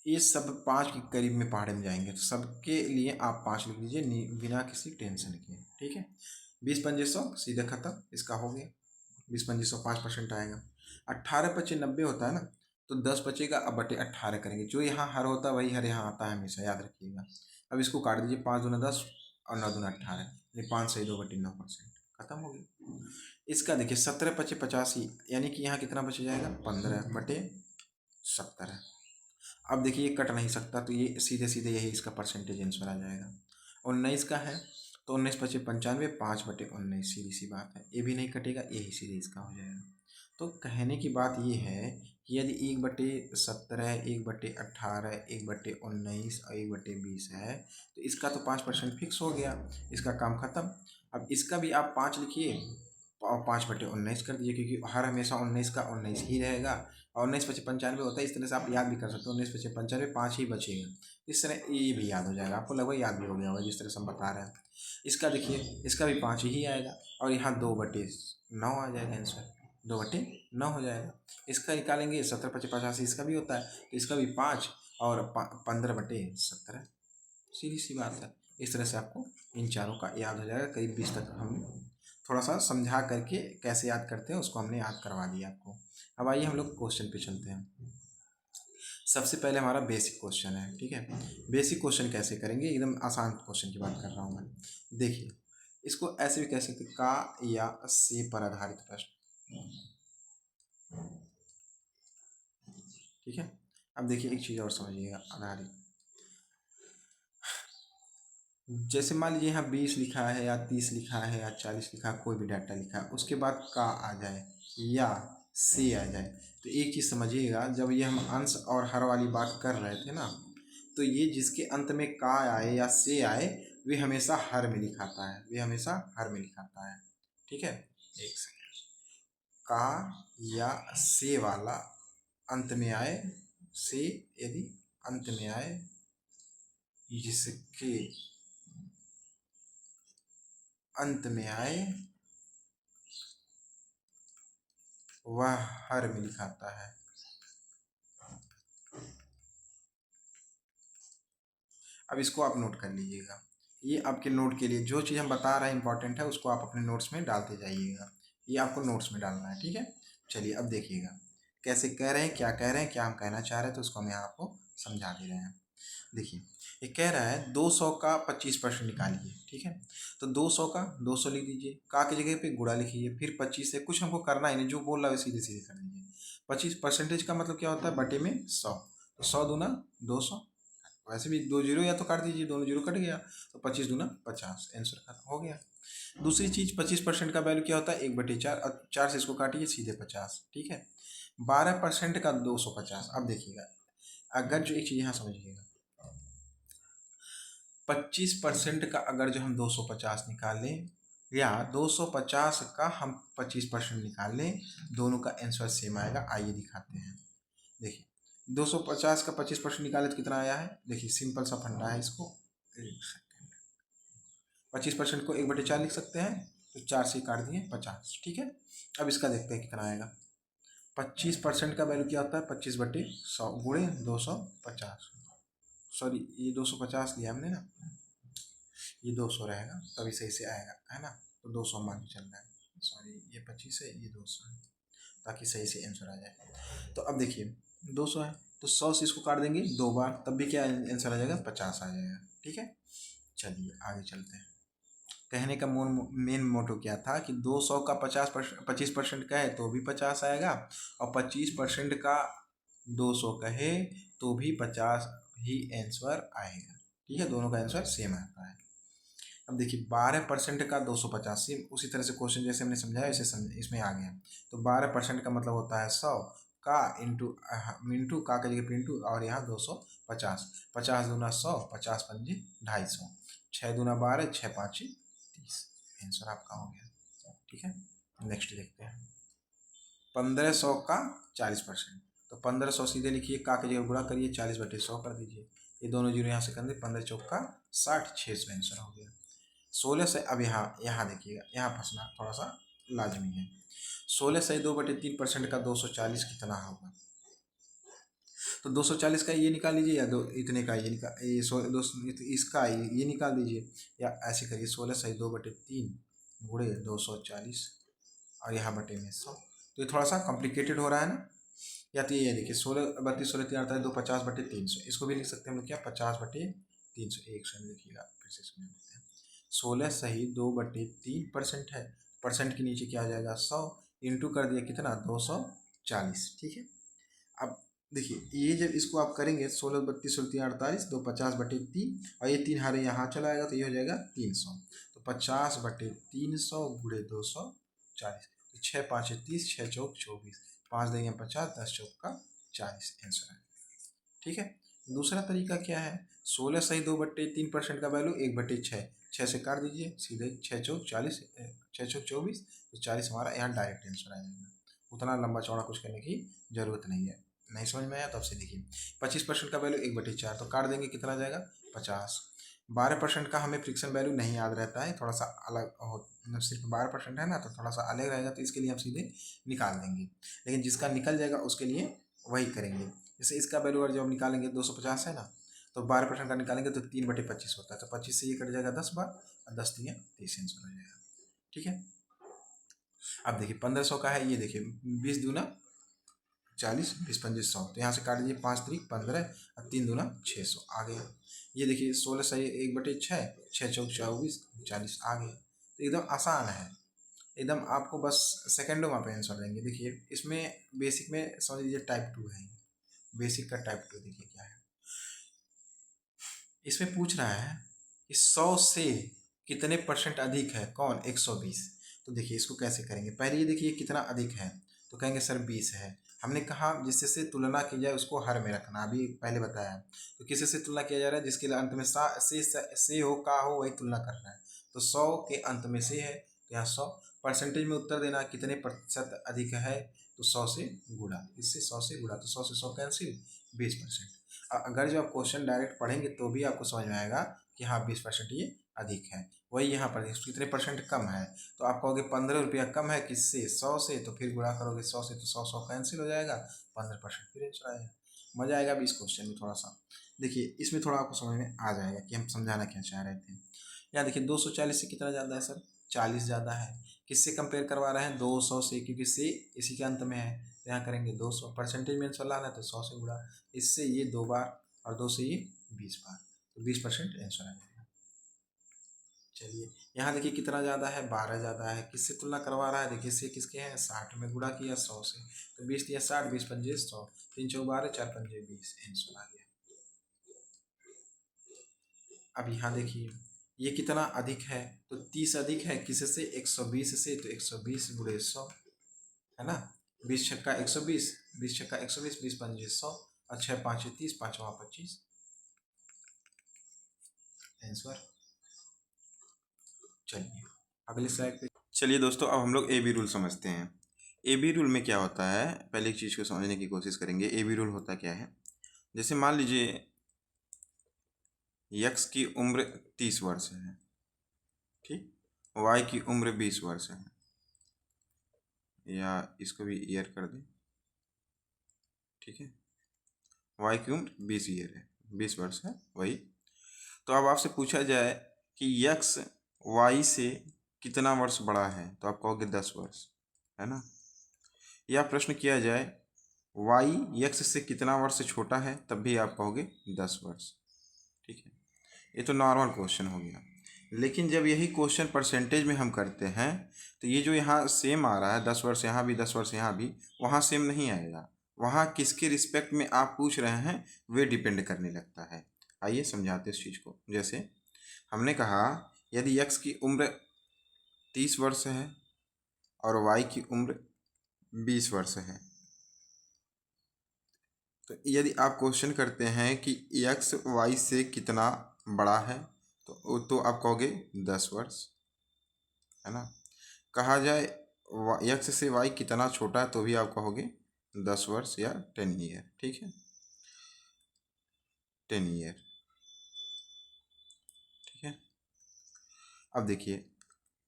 ये सब 5 के करीब में पहाड़े में जाएंगे, तो सबके लिए आप 5 लिख लीजिए बिना किसी टेंशन के, ठीक है। 20 × 5 = 100, सीधे खत्म, इसका हो गया। 20 × 5 = 100, 5% आएगा। 18 × 5 = 90 होता है ना, तो 10 बचेगा, अब बटे 18 करेंगे। जो यहाँ हर होता है वही हर यहाँ आता है हमेशा, याद रखिएगा। अब इसको काट दीजिए, 5 दूना 10 और 9 दूना 18, यानी 5 सही 2/9%, खत्म हो गया। इसका देखिए 17×5 = 85, यानी कि यहाँ कितना बच जाएगा, 15/70। अब देखिए ये कट नहीं सकता, तो ये सीधे सीधे यही इसका परसेंटेज आंसर आ जाएगा। 19 का है, तो 19×5 = 95, 5/19, सीधी सी बात है। ये भी नहीं कटेगा, यही सीधे इसका हो जाएगा। तो कहने की बात ये है कि यदि 1/17, 1/18, 1/19 और 1/20 है, तो इसका तो 5% फिक्स हो गया, इसका काम खत्म। अब इसका भी आप 5 लिखिए और 5/19 कर दीजिए, क्योंकि हर हमेशा 19 का 19 ही रहेगा, और 19×95 होता है। इस तरह से आप याद भी कर सकते हो, 19×95 5 ही बचेगा। इस तरह ये भी याद हो जाएगा, आपको लगभग याद भी हो गया होगा जिस तरह से हम बता रहे हैं। इसका देखिए, इसका भी 5 ही आएगा, और यहाँ 2/9 आ जाएगा आंसर, 2/9 हो जाएगा। इसका निकालेंगे 17×5 = 85, इसका भी होता है, तो इसका भी 5 और 15/17, सीधी सी बात है। इस तरह से आपको इन चारों का याद हो जाएगा। करीब 20 तक हमने थोड़ा सा समझा करके कैसे याद करते हैं उसको हमने याद करवा दिया आपको। अब आइए हम लोग क्वेश्चन पे चलते हैं। सबसे पहले हमारा बेसिक क्वेश्चन है, ठीक है। बेसिक क्वेश्चन कैसे करेंगे, एकदम आसान क्वेश्चन की बात कर रहा हूँ मैं। देखिए, इसको ऐसे भी कह सकते हैं, का या से पर आधारित प्रश्न, ठीक है। अब देखिए एक चीज़ और समझिएगा, आधारित, जैसे मान लीजिए यहाँ 20 लिखा है या 30 लिखा है या 40 लिखा है, कोई भी डाटा लिखा है, उसके बाद का आ जाए या से आ जाए, तो एक चीज़ समझिएगा, जब ये हम अंश और हर वाली बात कर रहे थे ना, तो ये जिसके अंत में का आए या से आए, वे हमेशा हर में लिखाता है, वे हमेशा हर में लिखाता है, ठीक है। एक सेकेंड, का या से वाला अंत में आए, से यदि अंत में आए, जिसके अंत में आए वह हर में लिखाता है। अब इसको आप नोट कर लीजिएगा, ये आपके नोट के लिए जो चीज़ हम बता रहे हैं इंपॉर्टेंट है, उसको आप अपने नोट्स में डालते जाइएगा। ये आपको नोट्स में डालना है, ठीक है। चलिए अब देखिएगा कैसे कह रहे हैं, क्या कह रहे हैं, क्या हम कहना चाह रहे हैं, तो उसको हम यहाँ आपको समझा दे रहे हैं। देखिए, ये कह रहा है 200 का 25% निकालिए, ठीक है। तो 200 का 200 लिख दीजिए, का की जगह पे गुणा लिखिए, फिर 25 से, कुछ हमको करना ही नहीं, जो बोल रहा है सीधे सीधे कर दीजिए। 25% का मतलब क्या होता है, बटे में 100, तो 100 दूना 200, वैसे भी 2 जीरो या तो काट दीजिए, दोनों जीरो कट गया, तो 25 दूना 50, आंसर खत्म हो गया। दूसरी चीज़, 25% का वैल्यू क्या होता है, 1/4, और 4 से इसको काटिए, सीधे 50, ठीक है। 12% का 250। अब देखिएगा, अगर जो एक चीज़ यहाँ समझिएगा, 25% का अगर जो हम 250 निकालें, या 250 का हम 25% निकाल लें, दोनों का आंसर सेम आएगा। आइए दिखाते हैं। देखिए, 250 का 25% निकाले तो कितना आया है, देखिए सिंपल सा फंडा है इसको। 25% को 1/4 लिख सकते हैं, तो 4 से काट दिए 50, ठीक है। अब इसका देखते हैं कितना आएगा। 25% का वैल्यू क्या होता है, 25/100 गुणे 250, सॉरी ये 250 लिया हमने ना, ये 200 रहेगा, तभी सही से आएगा, है ना। तो 200 मान के चल रहा है, सॉरी ये 25 है, ये 200 है, ताकि सही से आंसर आ जाए। तो अब देखिए 200 है, तो 100 से इसको काट देंगे 2 बार, तब भी क्या आंसर आ जाएगा, 50 आ जाएगा, ठीक है। चलिए आगे चलते हैं। कहने का मेन मोटो क्या था कि 200 का 25% का है तो भी 50 आएगा, और 25% का 200 कहे तो भी 50 ही आंसर आएगा, ठीक है। दोनों का आंसर सेम आता है। अब देखिए 12% का 250, सेम उसी तरह से क्वेश्चन जैसे हमने समझाया वैसे समझ इसमें आ गया। तो 12% का मतलब होता है 100, का इंटू का जगह पे इंटू, और यहाँ 250, 50 दूना 100, 50 पंजे 250, 6 दूना 12, 6 पाँचे 30, आंसर आपका हो गया, ठीक है। नेक्स्ट देखते हैं। 1500 का 40%, तो 1500 सीधे लिखिए, का की जगह गुणा करिए, 40/100 कर दीजिए, ये दोनों जीरो यहाँ से कर दे, 15 चौका 60, 600 आंसर हो गया। 16 से, अब यहाँ यहाँ देखिएगा, यहाँ फंसना थोड़ा सा लाजमी है। 16 से 2/3% का 240 कितना होगा, तो 240 का ये निकाल लीजिए, या दो इतने का ये निकाल, ये इसका ये निकाल दीजिए, या ऐसे करिए 16 सही 2/3 गुणे 240 और यहाँ बटे में 100। तो ये थोड़ा सा कॉम्प्लिकेटेड हो रहा है ना। या तो ये देखिए 16 32 16 3 48 2 50/300, इसको भी लिख सकते हैं हम लोग क्या 50/300। एक सेकंड देखिएगा फिर से सुन लेते हैं। 16 सही 2/3% है, परसेंट के नीचे क्या आ जाएगा 100, इंटू कर दिया कितना 240। ठीक है। अब देखिए ये जब इसको आप करेंगे 16 32 16 3 48 250/3 और ये 3 हारे यहाँ चला आएगा तो ये हो जाएगा 300। तो 50/300 गुणे 240, 6×5 = 30 6×4 = 24, 5 देंगे 50 10 चौका 40 आंसर है। ठीक है। दूसरा तरीका क्या है, 16 सही 2/3% का वैल्यू 1/6, 6 से काट दीजिए सीधे 6×4 = 40, 6×4 = 24, तो 40 हमारा यहाँ डायरेक्ट आंसर आ जाएगा। उतना लंबा चौड़ा कुछ करने की जरूरत नहीं है। नहीं समझ में आया तो अब से देखिए 25% का वैल्यू 1/4, तो काट देंगे कितना आ जाएगा 50। 12% का हमें फ्रिक्शन वैल्यू नहीं याद रहता है, थोड़ा सा अलग हो, सिर्फ 12% है ना तो थोड़ा सा अलग रहेगा, तो इसके लिए हम सीधे निकाल देंगे। लेकिन जिसका निकल जाएगा उसके लिए वही करेंगे। जैसे इसका वैल्यू अगर जब हम निकालेंगे 250 है ना, तो 12% का निकालेंगे तो 3/25 होता है, तो 25 से ये कट जाएगा 10 बार और 10 3 30 आंसर हो जाएगा। ठीक है। अब देखिए 1500 का है, ये देखिए 20 दूना 40 20 पंजे 100, तो यहाँ से काट दीजिए 5 3 15 और 3 दूना 600 आ गया। ये देखिए 16 सही 1/6, 6×4 = 24 40 आ गया। तो एकदम आसान है, एकदम आपको बस सेकंडों में आप आंसर देंगे। देखिए इसमें बेसिक में समझ लीजिए टाइप 2 है, बेसिक का टाइप 2 देखिए क्या है। इसमें पूछ रहा है कि 100 से कितने परसेंट अधिक है, कौन 120। तो देखिए इसको कैसे करेंगे, पहले ये देखिए कितना अधिक है, तो कहेंगे सर 20 है। हमने कहा जिससे से तुलना की जाए उसको हर में रखना, अभी पहले बताया। तो किसी से तुलना किया जा रहा है जिसके लिए अंत में से हो का हो वही तुलना कर रहा है। तो 100 के अंत में से है, तो यहाँ 100 परसेंटेज में उत्तर देना कितने प्रतिशत अधिक है, तो 100 से गुणा, इससे 100 से गुणा, तो 100 से 100 कैंसिल 20%। अगर जो आप क्वेश्चन डायरेक्ट पढ़ेंगे तो भी आपको समझ में आएगा कि हाँ 20% ये अधिक है। वही यहाँ पर कितने परसेंट कम है, तो आप कहोगे 15 रुपया कम है किससे 100 से, तो फिर गुणा करोगे 100 से, तो 100 कैंसिल हो जाएगा, 15% फिर आंसर आएगा। मज़ा आएगा अभी इस क्वेश्चन में थोड़ा सा। देखिए इसमें थोड़ा आपको समझ में आ जाएगा कि हम समझाना क्या चाह रहे थे। यहाँ देखिए 240 से कितना ज़्यादा है सर, 40 ज़्यादा है। किससे कंपेयर करवा रहे हैं, 200 से, क्योंकि से इसी के अंत में है, तो यहाँ करेंगे 200, परसेंटेज में आंसर लाना है तो 100 से गुणा, इससे ये 2 बार और 2 से ये 20 बार, तो 20% आंसर आ जाएगा। चलिए यहाँ देखिए कितना ज़्यादा है, 12 ज़्यादा है। किससे तुलना करवा रहा है, देखिए इससे किसके हैं 60 में गुणा किया 100 से, तो 20 दिया 60, 20 पंजे 100, 3 चौक 12 4 पंजे 20 आंसर आ गया। अब यहाँ देखिए ये कितना अधिक है, तो 30 अधिक है किससे 120 से, तो 120 गुणे 100 है ना, 20 छक्का 120, 20 छक्का 120, 20 पंजे 100 और 6 5 30, 5 25 आंसर। चलिए अगले स्लाइड पे चलिए दोस्तों, अब हम लोग ए बी रूल समझते हैं। ए बी रूल में क्या होता है, पहले एक चीज़ को समझने की कोशिश करेंगे। ए बी रूल होता क्या है, जैसे मान लीजिए यक्स की उम्र 30 वर्ष है, ठीक, वाई की उम्र 20 वर्ष है, या इसको भी ईयर कर दें, ठीक है, वाई की उम्र 20 ईयर है, 20 वर्ष है वही। तो अब आपसे पूछा जाए कि यक्स वाई से कितना वर्ष बड़ा है, तो आप कहोगे 10 वर्ष, है ना। या प्रश्न किया जाए वाई यक्स से कितना वर्ष छोटा है, तब भी आप कहोगे 10 वर्ष, ठीक है। ये तो नॉर्मल क्वेश्चन हो गया। लेकिन जब यही क्वेश्चन परसेंटेज में हम करते हैं, तो ये जो यहाँ सेम आ रहा है 10 वर्ष यहाँ भी 10 वर्ष यहाँ भी, वहाँ सेम नहीं आएगा। वहाँ किसके रिस्पेक्ट में आप पूछ रहे हैं वे डिपेंड करने लगता है। आइए समझाते इस चीज़ को। जैसे हमने कहा यदि यक्स की उम्र 30 वर्ष है और वाई की उम्र 20 वर्ष है, तो यदि आप क्वेश्चन करते हैं कि यक्स वाई से कितना बड़ा है, तो आप कहोगे 10 वर्ष, है ना। कहा जाए यक्स से वाई कितना छोटा है, तो भी आप कहोगे 10 वर्ष या 10 ईयर, ठीक है, 10 ईयर, ठीक है। अब देखिए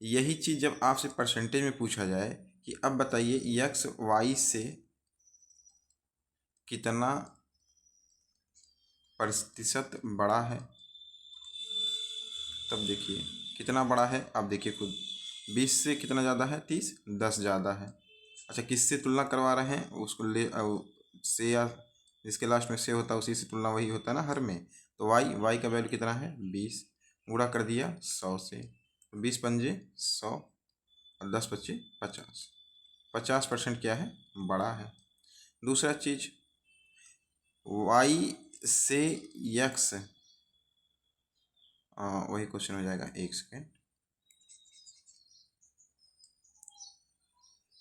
यही चीज़ जब आपसे परसेंटेज में पूछा जाए कि अब बताइए यक्स वाई से कितना प्रतिशत बड़ा है, तब देखिए कितना बड़ा है, आप देखिए खुद। 20 से कितना ज़्यादा है, 30, 10 ज़्यादा है। अच्छा, किससे तुलना करवा रहे हैं, उसको ले से, या जिसके लास्ट में से होता है उसी से तुलना, वही होता है ना हर में। तो वाई का वैल्यू कितना है, 20, गुणा कर दिया 100 से, 20 पंजे 100 और 10 बच्चे 50। 50% क्या है, बड़ा है। दूसरा चीज, वाई से यक्स, वही क्वेश्चन हो जाएगा, एक सेकेंड।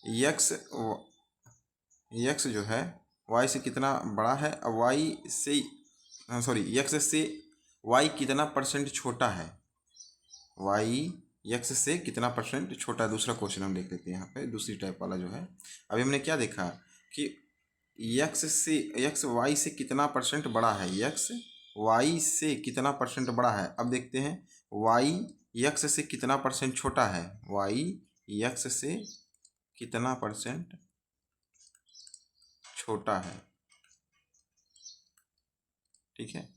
यक्स यक्स जो है वाई से कितना बड़ा है, वाई से, सॉरी, यक्स से वाई कितना परसेंट छोटा है, वाई यक्स से कितना परसेंट छोटा है। दूसरा क्वेश्चन हम देख लेते हैं यहाँ पे, दूसरी टाइप वाला जो है। अभी हमने क्या देखा कि यक्स वाई से कितना परसेंट बड़ा है, यक्स वाई से कितना परसेंट बड़ा है। अब देखते हैं वाई यक्स से कितना परसेंट छोटा है, वाई यक्स से कितना परसेंट छोटा है, ठीक है।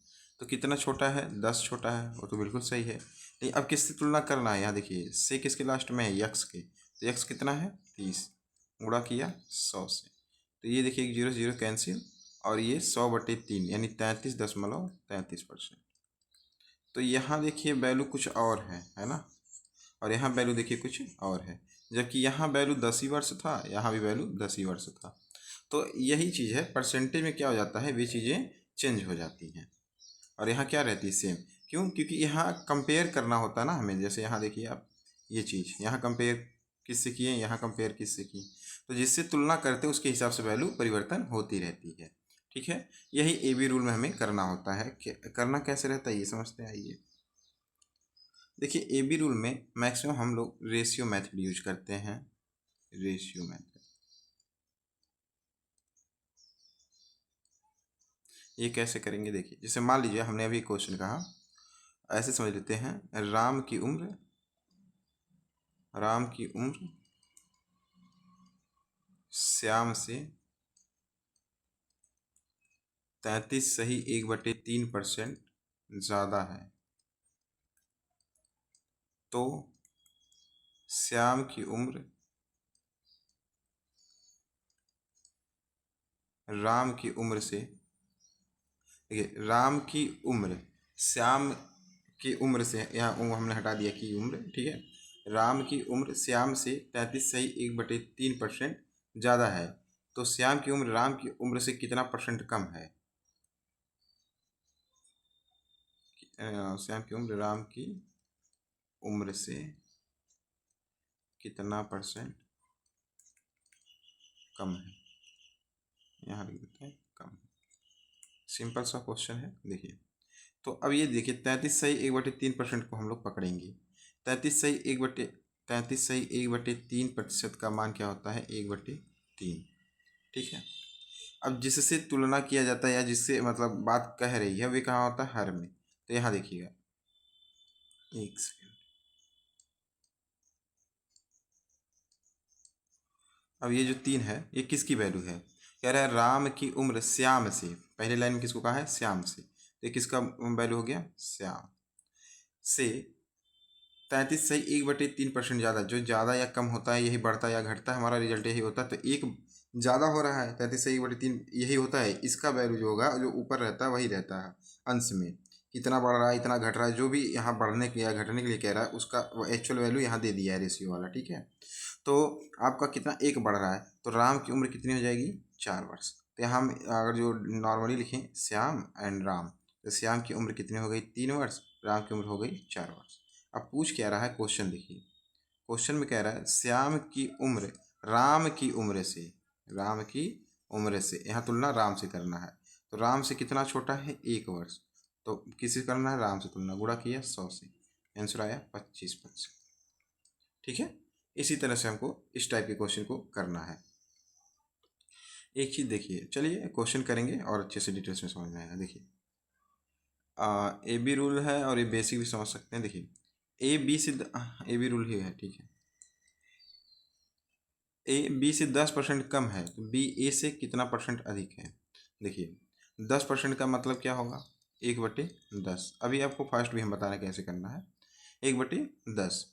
तो कितना छोटा है, 10 छोटा है, वो तो बिल्कुल सही है। लेकिन अब किससे तुलना करना है, यहाँ देखिए से किसके लास्ट में है, यक्स के। तो यक्स कितना है, 30, गुणा किया 100 से, तो ये देखिए 0 0 कैंसिल, और ये 100/3 यानी 33.33%। तो यहाँ देखिए वैल्यू कुछ और है ना, और यहाँ वैल्यू देखिए कुछ और है। जबकि यहाँ वैल्यू 10 ही वर्ष था, यहाँ भी वैल्यू 10 ही वर्ष था। तो यही चीज़ है, परसेंटेज में क्या हो जाता है, वे चीज़ें चेंज हो जाती हैं और यहाँ क्या रहती है, सेम। क्यों, क्योंकि यहाँ कंपेयर करना होता है ना हमें। जैसे यहाँ देखिए आप, ये चीज़ यहाँ कंपेयर किससे किए, यहाँ कंपेयर किससे की, तो जिससे तुलना करते हैं उसके हिसाब से वैल्यू परिवर्तन होती रहती है, ठीक है। यही ए बी रूल में हमें करना होता है। करना कैसे रहता है ये समझते हैं, आइए देखिए। ए बी रूल में मैक्सिमम हम लोग रेशियो मेथड यूज करते हैं, रेशियो मेथड। ये कैसे करेंगे, देखिए जैसे मान लीजिए हमने अभी क्वेश्चन कहा, ऐसे समझ लेते हैं, राम की उम्र श्याम से 33.1/3% ज़्यादा है, तो श्याम की उम्र राम की उम्र से, देखिए राम की उम्र श्याम की उम्र से, यहाँ उम्र हमने हटा दिया की उम्र, ठीक है। राम की उम्र श्याम से 33.1/3% ज़्यादा है, तो श्याम की उम्र राम की उम्र से कितना परसेंट कम है। श्याम की उम्र राम की उम्र से कितना परसेंट कम है, यहाँ लिख देते हैं कम है। सिंपल सा क्वेश्चन है, देखिए। तो अब ये देखिए 33.1/3% को हम लोग पकड़ेंगे। 33.1/3% का मान क्या होता है, 1/3, ठीक है। अब जिससे तुलना किया जाता है या जिससे मतलब बात कह रही है, वे कहाँ होता है, हर में। तो यहाँ देखिएगा, एक सेकेंड, अब ये जो 3 है ये किसकी वैल्यू है, कह रहा है राम की उम्र श्याम से, पहले लाइन में किसको कहा है, श्याम से, तो ये किसका वैल्यू हो गया, श्याम से 33.1/3% ज़्यादा। जो ज़्यादा या कम होता है यही बढ़ता या घटता है, हमारा रिजल्ट यही होता है। तो एक ज़्यादा हो रहा है, 33.1/3 यही होता है, इसका वैल्यू जो होगा, जो ऊपर रहता है वही रहता है अंश में। कितना बढ़ रहा है, इतना घट रहा है, जो भी यहाँ बढ़ने के या घटने के लिए कह रहा है उसका वो एक्चुअल वैल्यू यहाँ दे दिया है, रेशियो वाला, ठीक है। तो आपका कितना, एक बढ़ रहा है, तो राम की उम्र कितनी हो जाएगी, 4 वर्ष। तो यहाँ हम अगर जो नॉर्मली लिखें श्याम एंड राम, तो श्याम की उम्र कितनी हो गई, 3 वर्ष, राम की उम्र हो गई 4 वर्ष। अब पूछ क्या रहा है, क्वेश्चन देखिए। क्वेश्चन में कह रहा है श्याम की उम्र राम की उम्र से, यहाँ तुलना राम से करना है, तो राम से कितना छोटा है, 1 वर्ष। तो किससे करना है, राम से तुलना, गुणा किया 100 से, आंसर आया 25%, ठीक है। इसी तरह से हमको इस टाइप के क्वेश्चन को करना है। एक चीज़ देखिए, चलिए क्वेश्चन करेंगे और अच्छे से डिटेल्स में समझ में आएगा। देखिए ए बी रूल है और ये बेसिक भी समझ सकते हैं। देखिए ए बी रूल ही है, ठीक है। ए बी से 10% कम है, तो बी ए से कितना परसेंट अधिक है। देखिए 10% का मतलब क्या होगा, 1/10। अभी आपको फर्स्ट भी हम बता रहे हैं कैसे करना है। 1/10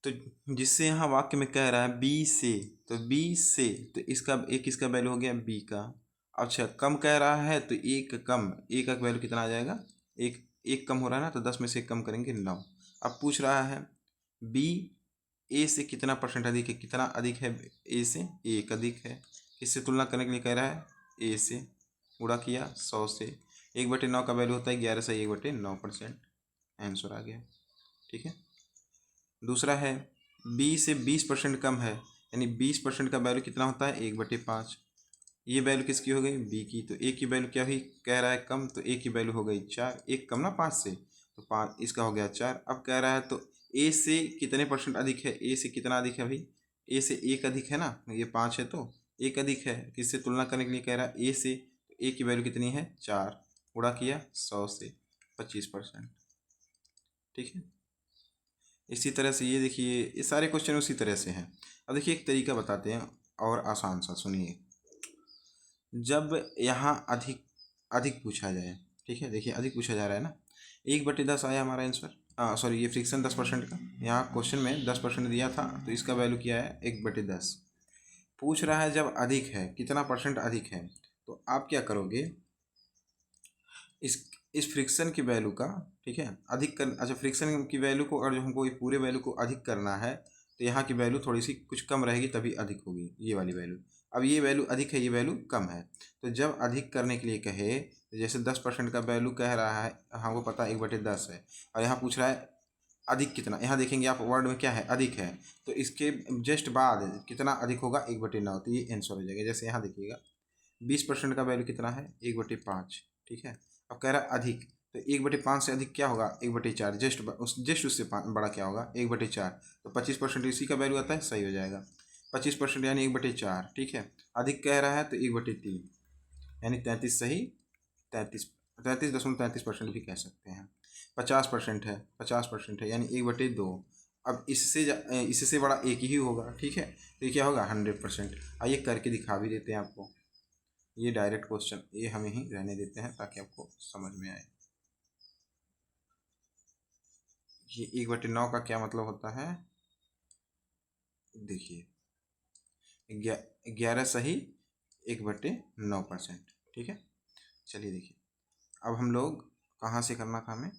तो जिससे यहाँ वाक्य में कह रहा है बी से, तो बी से तो इसका वैल्यू हो गया बी का। अच्छा कम कह रहा है तो एक कम, ए का वैल्यू कितना आ जाएगा, एक कम हो रहा है ना, तो 10 में से एक कम करेंगे 9। अब पूछ रहा है बी ए से कितना % अधिक है, कितना अधिक है ए से, एक अधिक है। किससे तुलना करने के लिए कह रहा है, ए से। गुणा किया 100 से, 1/9 का वैल्यू होता है 11 से 1/9%। आंसर आ गया। ठीक है। दूसरा है बी से 20% कम है, यानी 20% का वैल्यू कितना होता है 1/5। ये वैल्यू किसकी हो गई, बी की। तो ए की वैल्यू क्या हुई, कह रहा है कम, तो ए की वैल्यू हो गई 4। एक कम ना 5 से, तो 5 इसका हो गया 4। अब कह रहा है तो ए से कितने % अधिक है, ए से कितना अधिक है भाई, ए से एक अधिक है ना, ये 5 है तो एक अधिक है। किससे तुलना करने के लिए कह रहा है, ए से। तो ए की वैल्यू कितनी है 4, गुणा किया 100 से 25%। ठीक है। इसी तरह से ये देखिए, ये सारे क्वेश्चन उसी तरह से हैं। अब देखिए एक तरीका बताते हैं और आसान सा, सुनिए। जब यहाँ अधिक अधिक पूछा जाए, ठीक है, देखिए अधिक पूछा जा रहा है ना, 1/10 आया हमारा आंसर। सॉरी, ये फ्रिक्शन 10% का, यहाँ क्वेश्चन में 10% दिया था, तो इसका वैल्यू क्या है 1/10। पूछ रहा है जब अधिक है, कितना % अधिक है, तो आप क्या करोगे, इस फ्रिक्शन की वैल्यू का, ठीक है, अधिक कर, अच्छा फ्रिक्शन की वैल्यू को अगर हमको ये पूरे वैल्यू को अधिक करना है, तो यहाँ की वैल्यू थोड़ी सी कुछ कम रहेगी तभी अधिक होगी, ये वाली वैल्यू। अब ये वैल्यू अधिक है, ये वैल्यू कम है, तो जब अधिक करने के लिए कहे, जैसे 10% का वैल्यू कह रहा है, हमको पता है 1/10 है, और यहाँ पूछ रहा है अधिक कितना, यहाँ देखेंगे आप वर्ड में क्या है, अधिक है, तो इसके जस्ट बाद कितना अधिक होगा 1/9, तो ये आंसर हो जाएगा। जैसे यहाँ देखिएगा 20% का वैल्यू कितना है 1/5, ठीक है। अब कह रहा है अधिक, तो 1/5 से अधिक क्या होगा 1/4, जस्ट उससे बड़ा क्या होगा 1/4, तो 25% इसी का वैल्यू आता है, सही हो जाएगा। 25% यानी 1/4, ठीक है। अधिक कह रहा है तो 1/3, यानी 33 सही, 33.33% भी कह सकते हैं। 50% है, 50% है यानी 1/2। अब इससे बड़ा एक ही होगा, ठीक है, तो ये क्या होगा 100%। आइए करके दिखा भी देते हैं आपको। ये डायरेक्ट क्वेश्चन, ये हमें ही रहने देते हैं ताकि आपको समझ में आए। ये 1/9 का क्या मतलब होता है, देखिए 11 सही 1/9%, ठीक है। चलिए देखिए, अब हम लोग कहाँ से करना था हमें,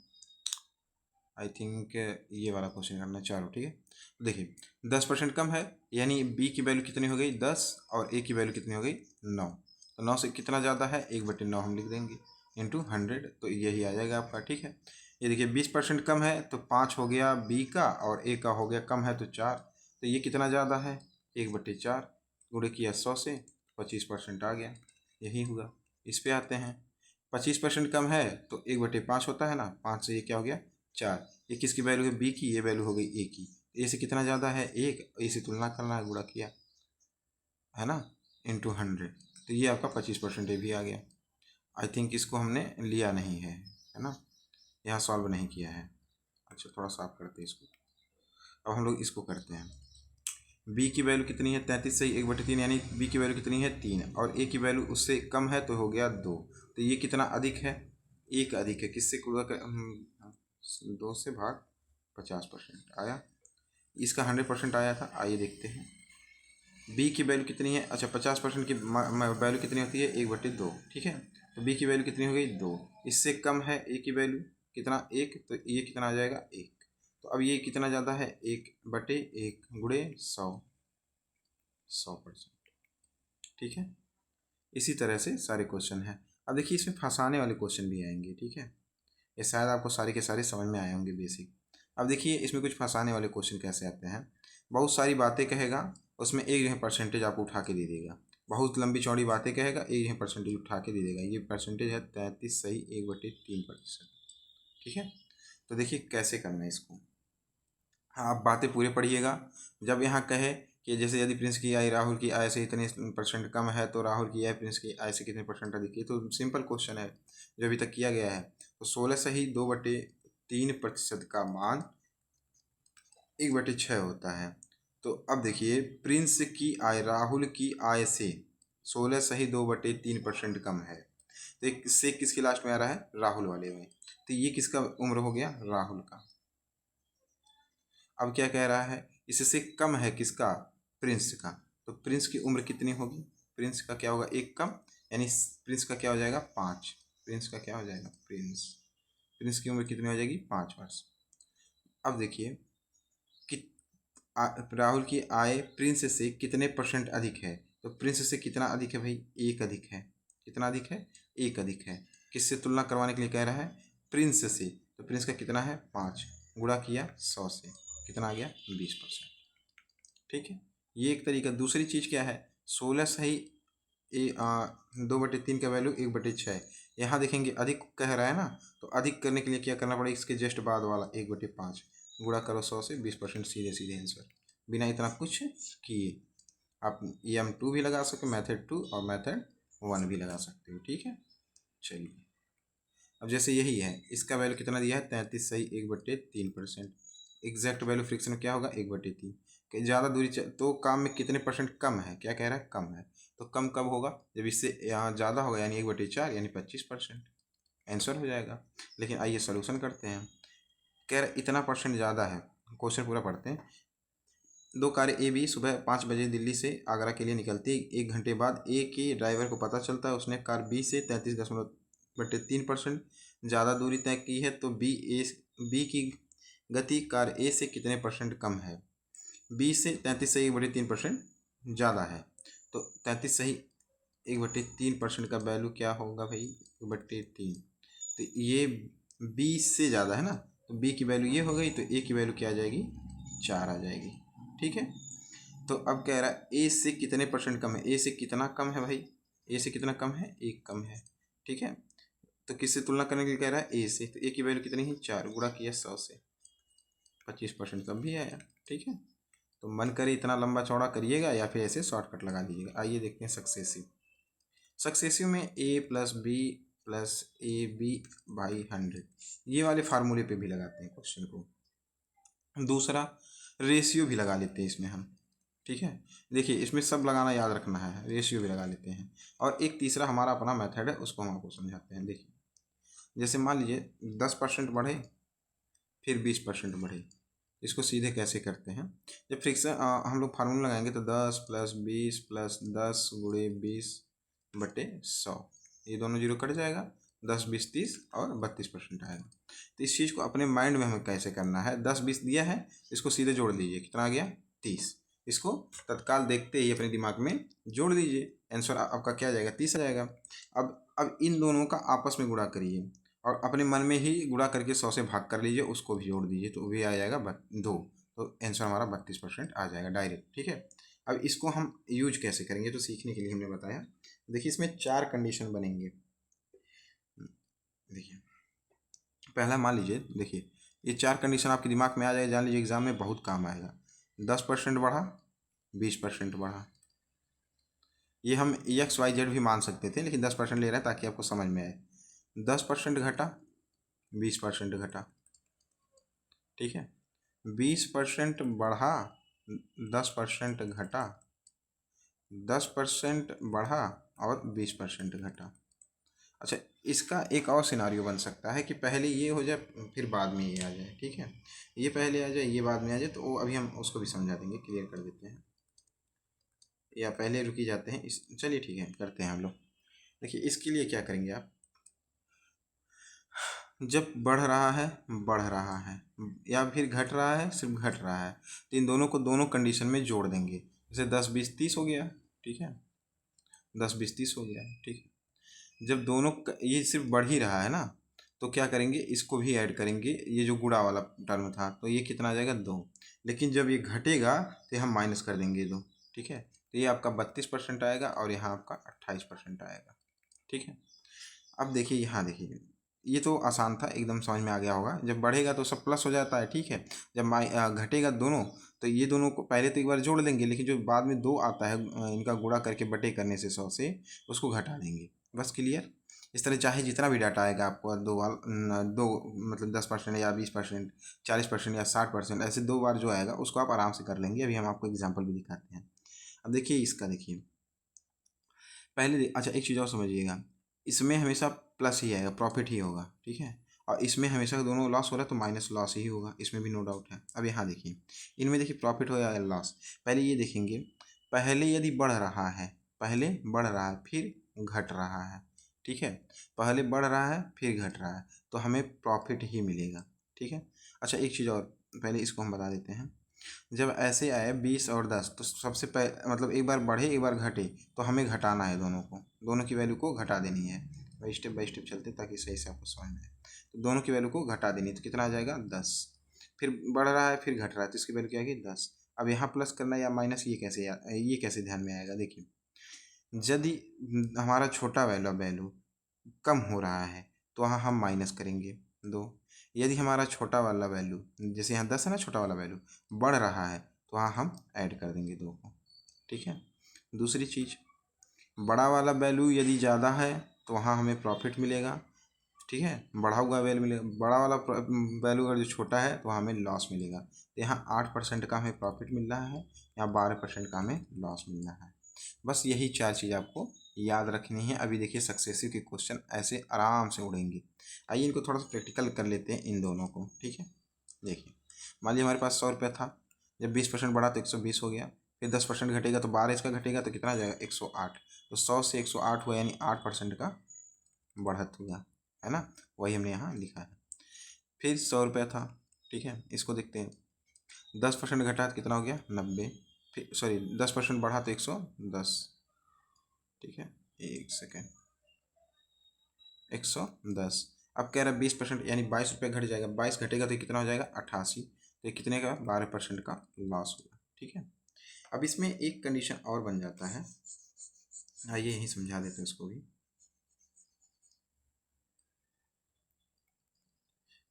आई थिंक ये वाला क्वेश्चन करना है, चलो ठीक है। देखिए 10% कम है, यानी बी की वैल्यू कितनी हो गई 10, और ए की वैल्यू कितनी हो गई 9। तो 9 से कितना ज़्यादा है 1/9 हम लिख देंगे, इंटू 100, तो यही आ जाएगा आपका, ठीक है। ये देखिए 20% कम है, तो 5 हो गया बी का, और ए का हो गया कम है तो 4, तो ये कितना ज़्यादा है 1/4, गुणे किया 100 से, 25% आ गया, यही हुआ। इस पे आते हैं, 25% कम है तो 1/5 होता है ना, 5 से ये क्या हो गया 4। ये किसकी वैल्यू है बी की, ये वैल्यू हो गई ए की। ए से कितना ज़्यादा है 1, ए से तुलना करना है, गुणा किया है ना, इंटू 100, तो ये आपका 25% ए भी आ गया। आई थिंक इसको हमने लिया नहीं है ना, यहाँ सॉल्व नहीं किया है। अच्छा थोड़ा साफ करते हैं इसको। अब हम लोग इसको करते हैं, बी की वैल्यू कितनी है 33 से 1/3, यानी बी की वैल्यू कितनी है 3, और ए की वैल्यू उससे कम है तो हो गया 2। तो ये कितना अधिक है, एक अधिक है, किससे गुणा कर 2 से भाग 50% आया, इसका 100% आया था। आइए देखते हैं बी की वैल्यू कितनी है, अच्छा 50% की वैल्यू कितनी होती है 1/2, ठीक है। तो बी की वैल्यू कितनी हो गई 2, इससे कम है ए की वैल्यू कितना 1, तो ये कितना आ जाएगा 1। तो अब ये कितना ज़्यादा है 1/1 गुणे 100%, ठीक है। इसी तरह से सारे क्वेश्चन हैं। अब देखिए इसमें फंसाने वाले क्वेश्चन भी आएंगे, ठीक है। ये शायद आपको सारे के सारे समझ में आए होंगे बेसिक। अब देखिए इसमें कुछ फंसाने वाले क्वेश्चन कैसे आते हैं, बहुत सारी बातें कहेगा, उसमें एक जगह परसेंटेज आपको उठा के दे देगा। बहुत लंबी चौड़ी बातें कहेगा, एक जगह परसेंटेज उठा के दे देगा। ये परसेंटेज है 33 सही 1/3%, ठीक है। तो देखिए कैसे करना है इसको। हाँ आप बातें पूरे पढ़िएगा। जब यहाँ कहे कि जैसे यदि प्रिंस की आय राहुल की आय से इतने % कम है, तो राहुल की आय प्रिंस की आय से कितने % अधिक है, तो सिंपल क्वेश्चन है जो अभी तक किया गया है। तो 16 सही 2/3% का मान 1/6 होता है। तो अब देखिए प्रिंस की आय राहुल की आय से 16 सही 2/3% कम है, तो एक से किसके लास्ट में आ रहा है, राहुल वाले में। तो ये किसका उम्र हो गया, राहुल का। अब क्या कह रहा है, इससे कम है किसका, प्रिंस का। तो प्रिंस की उम्र कितनी होगी, प्रिंस का क्या होगा, एक कम, यानी प्रिंस का क्या हो जाएगा, 5। प्रिंस का क्या हो जाएगा, प्रिंस की उम्र कितनी हो जाएगी, 5 वर्ष। अब देखिए कि राहुल की आय प्रिंस से कितने % अधिक है। तो प्रिंस से कितना अधिक है भाई, 1 अधिक है। कितना अधिक है, 1 अधिक है। किससे तुलना करवाने के लिए कह रहा है, प्रिंस से। तो प्रिंस का कितना है, 5, गुणा किया 100 से, कितना आ गया, 20%। ठीक है, ये एक तरीका। दूसरी चीज़ क्या है, 16 सही 2/3 का वैल्यू 1/6। यहाँ देखेंगे अधिक कह रहा है ना, तो अधिक करने के लिए क्या करना पड़ेगा, इसके जस्ट बाद वाला 1/5 गुणा करो 100 से, 20% सीधे सीधे आंसर, बिना इतना कुछ किए। आप EM2 भी लगा सकते हो, मेथड 2 और मेथड 1 भी लगा सकते हो। ठीक है, चलिए अब जैसे यही है, इसका वैल्यू कितना दिया है, 33 सही 1/3%। एग्जैक्ट वैल्यू फ्रिक्शन में क्या होगा, 1/3। कि ज़्यादा दूरी तो काम में कितने % कम है, क्या कह रहा है, कम है। तो कम कब होगा, जब इससे यहाँ ज़्यादा होगा, यानी 1/4 यानी 25%, आंसर हो जाएगा। लेकिन आइए सोल्यूशन करते हैं। कह रहे इतना % ज़्यादा है। क्वेश्चन पूरा पढ़ते हैं। 2 कारें AB सुबह 5 बजे दिल्ली से आगरा के लिए निकलती। 1 घंटे बाद A के ड्राइवर को पता चलता है उसने कार B से 33.3% ज़्यादा दूरी तय की है। तो B की गति कार A से कितने % कम है। B से 33 सही 1/3% ज़्यादा है। तो 33 सही 1/3% का वैल्यू क्या होगा भाई, 1/3। तो ये B से ज़्यादा है ना, तो B की वैल्यू ये हो गई, तो A की वैल्यू क्या आ जाएगी, 4 आ जाएगी। ठीक है, तो अब कह रहा है A से कितने % कम है। A से कितना कम है भाई, A से कितना कम है, 1 कम है। ठीक है, तो किससे तुलना करने के लिए कह रहा है, A से। तो A की वैल्यू कितनी है, 4, गुणा किया 100 से, 25% कम भी आया। ठीक है, तो मन करे इतना लंबा चौड़ा करिएगा या फिर ऐसे शॉर्टकट लगा दीजिएगा। आइए देखते हैं सक्सेसिव में A+B+AB/100, ये वाले फार्मूले पे भी लगाते हैं क्वेश्चन को। दूसरा रेशियो भी लगा लेते हैं इसमें हम। ठीक है, देखिए इसमें सब लगाना याद रखना है, रेशियो भी लगा लेते हैं। और एक तीसरा हमारा अपना मेथड है, उसको हम आपको समझाते हैं। देखिए जैसे मान लीजिए 10% बढ़े फिर 20% बढ़े, इसको सीधे कैसे करते हैं। जब फ्रिक्शन हम लोग फार्मूला लगाएंगे तो 10 + 20 + 10 × 20/100, ये दोनों जीरो कट जाएगा, 10 20 30 और 32% आएगा। तो इस चीज़ को अपने माइंड में हमें कैसे करना है, 10 20 दिया है, इसको सीधे जोड़ दीजिए, कितना आ गया, 30। इसको तत्काल देखते ही अपने दिमाग में जोड़ दीजिए, आंसर आपका क्या आ जाएगा, 30 आ जाएगा। अब इन दोनों का आपस में गुणा करिए और अपने मन में ही गुणा करके 100 से भाग कर लीजिए, उसको भी जोड़ दीजिए, तो भी आ जाएगा 2। तो आंसर हमारा 32% आ जाएगा डायरेक्ट। ठीक है, अब इसको हम यूज कैसे करेंगे, तो सीखने के लिए हमने बताया। देखिए इसमें 4 कंडीशन बनेंगे। देखिए पहला मान लीजिए, देखिए ये 4 कंडीशन आपके दिमाग में आ जाए, जान लीजिए एग्जाम में बहुत काम आएगा। 10% बढ़ा, 20% बढ़ा, ये हम XYZ भी मान सकते थे, लेकिन 10% ले रहे हैं ताकि आपको समझ में आए। 10% घटा, 20% घटा। ठीक है, 20% बढ़ा, 10% घटा, 10% बढ़ा और 20% घटा। अच्छा, इसका एक और सिनारियो बन सकता है कि पहले ये हो जाए फिर बाद में ये आ जाए। ठीक है, ये पहले आ जाए ये बाद में आ जाए, तो वो अभी हम उसको भी समझा देंगे, क्लियर कर देते हैं, या पहले रुकी जाते हैं इस, चलिए ठीक है करते हैं हम लोग। देखिए इसके लिए क्या करेंगे आप, जब बढ़ रहा है या फिर घट रहा है, सिर्फ घट रहा है, तो इन दोनों को दोनों कंडीशन में जोड़ देंगे। जैसे 10 20 30 हो गया। ठीक है, 10 20 30 हो गया। ठीक है, जब दोनों ये सिर्फ बढ़ ही रहा है ना, तो क्या करेंगे, इसको भी ऐड करेंगे, ये जो गुणा वाला टर्म था, तो ये कितना आ जाएगा, 2। लेकिन जब ये घटेगा तो हम माइनस कर देंगे 2। ठीक है, तो ये आपका 32% आएगा और यहाँ आपका 28% आएगा। ठीक है, अब देखिए यहाँ देखिए, ये तो आसान था, एकदम समझ में आ गया होगा। जब बढ़ेगा तो सब प्लस हो जाता है। ठीक है, जब घटेगा दोनों, तो ये दोनों को पहले तो एक बार जोड़ देंगे, लेकिन जो बाद में 2 आता है इनका गुणा करके बटे करने से 100 से, उसको घटा देंगे। बस क्लियर। इस तरह चाहे जितना भी डाटा आएगा आपको, दो मतलब 10% या 20%, 40% या 60%, ऐसे 2 बार जो आएगा उसको आप आराम से कर लेंगे। अभी हम आपको एग्जाम्पल भी दिखाते हैं। अब देखिए इसका, देखिए पहले अच्छा एक चीज़ और समझिएगा, इसमें हमेशा प्लस ही आएगा, प्रॉफिट ही होगा, ठीक है। और इसमें हमेशा दोनों लॉस हो रहा है तो माइनस लॉस ही होगा, इसमें भी नो डाउट है। अब यहाँ देखिए, इनमें देखिए प्रॉफिट हो या लॉस। पहले ये देखेंगे, पहले यदि बढ़ रहा है, पहले बढ़ रहा है फिर घट रहा है, ठीक है, पहले बढ़ रहा है फिर घट रहा है, तो हमें प्रॉफिट ही मिलेगा, ठीक है। अच्छा एक चीज़ और, पहले इसको हम बता देते हैं। जब ऐसे आए 20 और 10, तो सबसे पहले मतलब एक बार बढ़े एक बार घटे, तो हमें घटाना है दोनों को, दोनों की वैल्यू को घटा देनी है। भाई स्टेप बाय स्टेप चलते ताकि सही से आपको समझ में आए। तो दोनों की वैल्यू को घटा देनी है, तो कितना आ जाएगा 10। फिर बढ़ रहा है फिर घट रहा है, तो इसकी वैल्यू क्या आएगी 10। अब यहाँ प्लस करना या माइनस, ये कैसे ध्यान में आएगा, देखिए यदि हमारा छोटा वैल्यू कम हो रहा है तो वहाँ हम माइनस करेंगे 2। यदि हमारा छोटा वाला वैल्यू, जैसे यहाँ 10 है ना, छोटा वाला वैल्यू बढ़ रहा है तो वहाँ हम ऐड कर देंगे 2 को, ठीक है। दूसरी चीज़, बड़ा वाला वैल्यू यदि ज़्यादा है तो वहाँ हमें प्रॉफिट मिलेगा, ठीक है, बढ़ा हुआ वैल्यू मिलेगा। बड़ा वाला वैल्यू अगर जो छोटा है तो हमें लॉस मिलेगा। तो यहाँ 8% का हमें प्रॉफिट मिल रहा है, यहाँ 12% का हमें लॉस मिल रहा है। बस यही 4 चीज़ आपको याद रखनी है। अभी देखिए सक्सेसिव के क्वेश्चन ऐसे आराम से उड़ेंगे। आइए इनको थोड़ा सा प्रैक्टिकल कर लेते हैं इन दोनों को, ठीक है। देखिए मान लीजिए हमारे पास 100 रुपया था, जब 20% बढ़ा तो 120 हो गया, फिर 10% घटेगा तो 12 इसका घटेगा तो कितना आ जाएगा 108। तो 100 से 108 हुआ, यानी 8% का बढ़त हुआ, है ना, वही हमने यहाँ लिखा है। फिर 100 रुपया था, ठीक है, इसको देखते हैं। 10% घटा तो कितना हो गया 90, फिर सॉरी 10% बढ़ा तो 110, ठीक है, एक सेकेंड, 110। अब कह रहा है 20% यानी 22 रुपया घट जाएगा, 22 घटेगा तो ये कितना हो जाएगा 88। तो ये कितने का 12% का लॉस होगा, ठीक है। अब इसमें एक कंडीशन और बन जाता है, आइए यही समझा देते हैं उसको भी।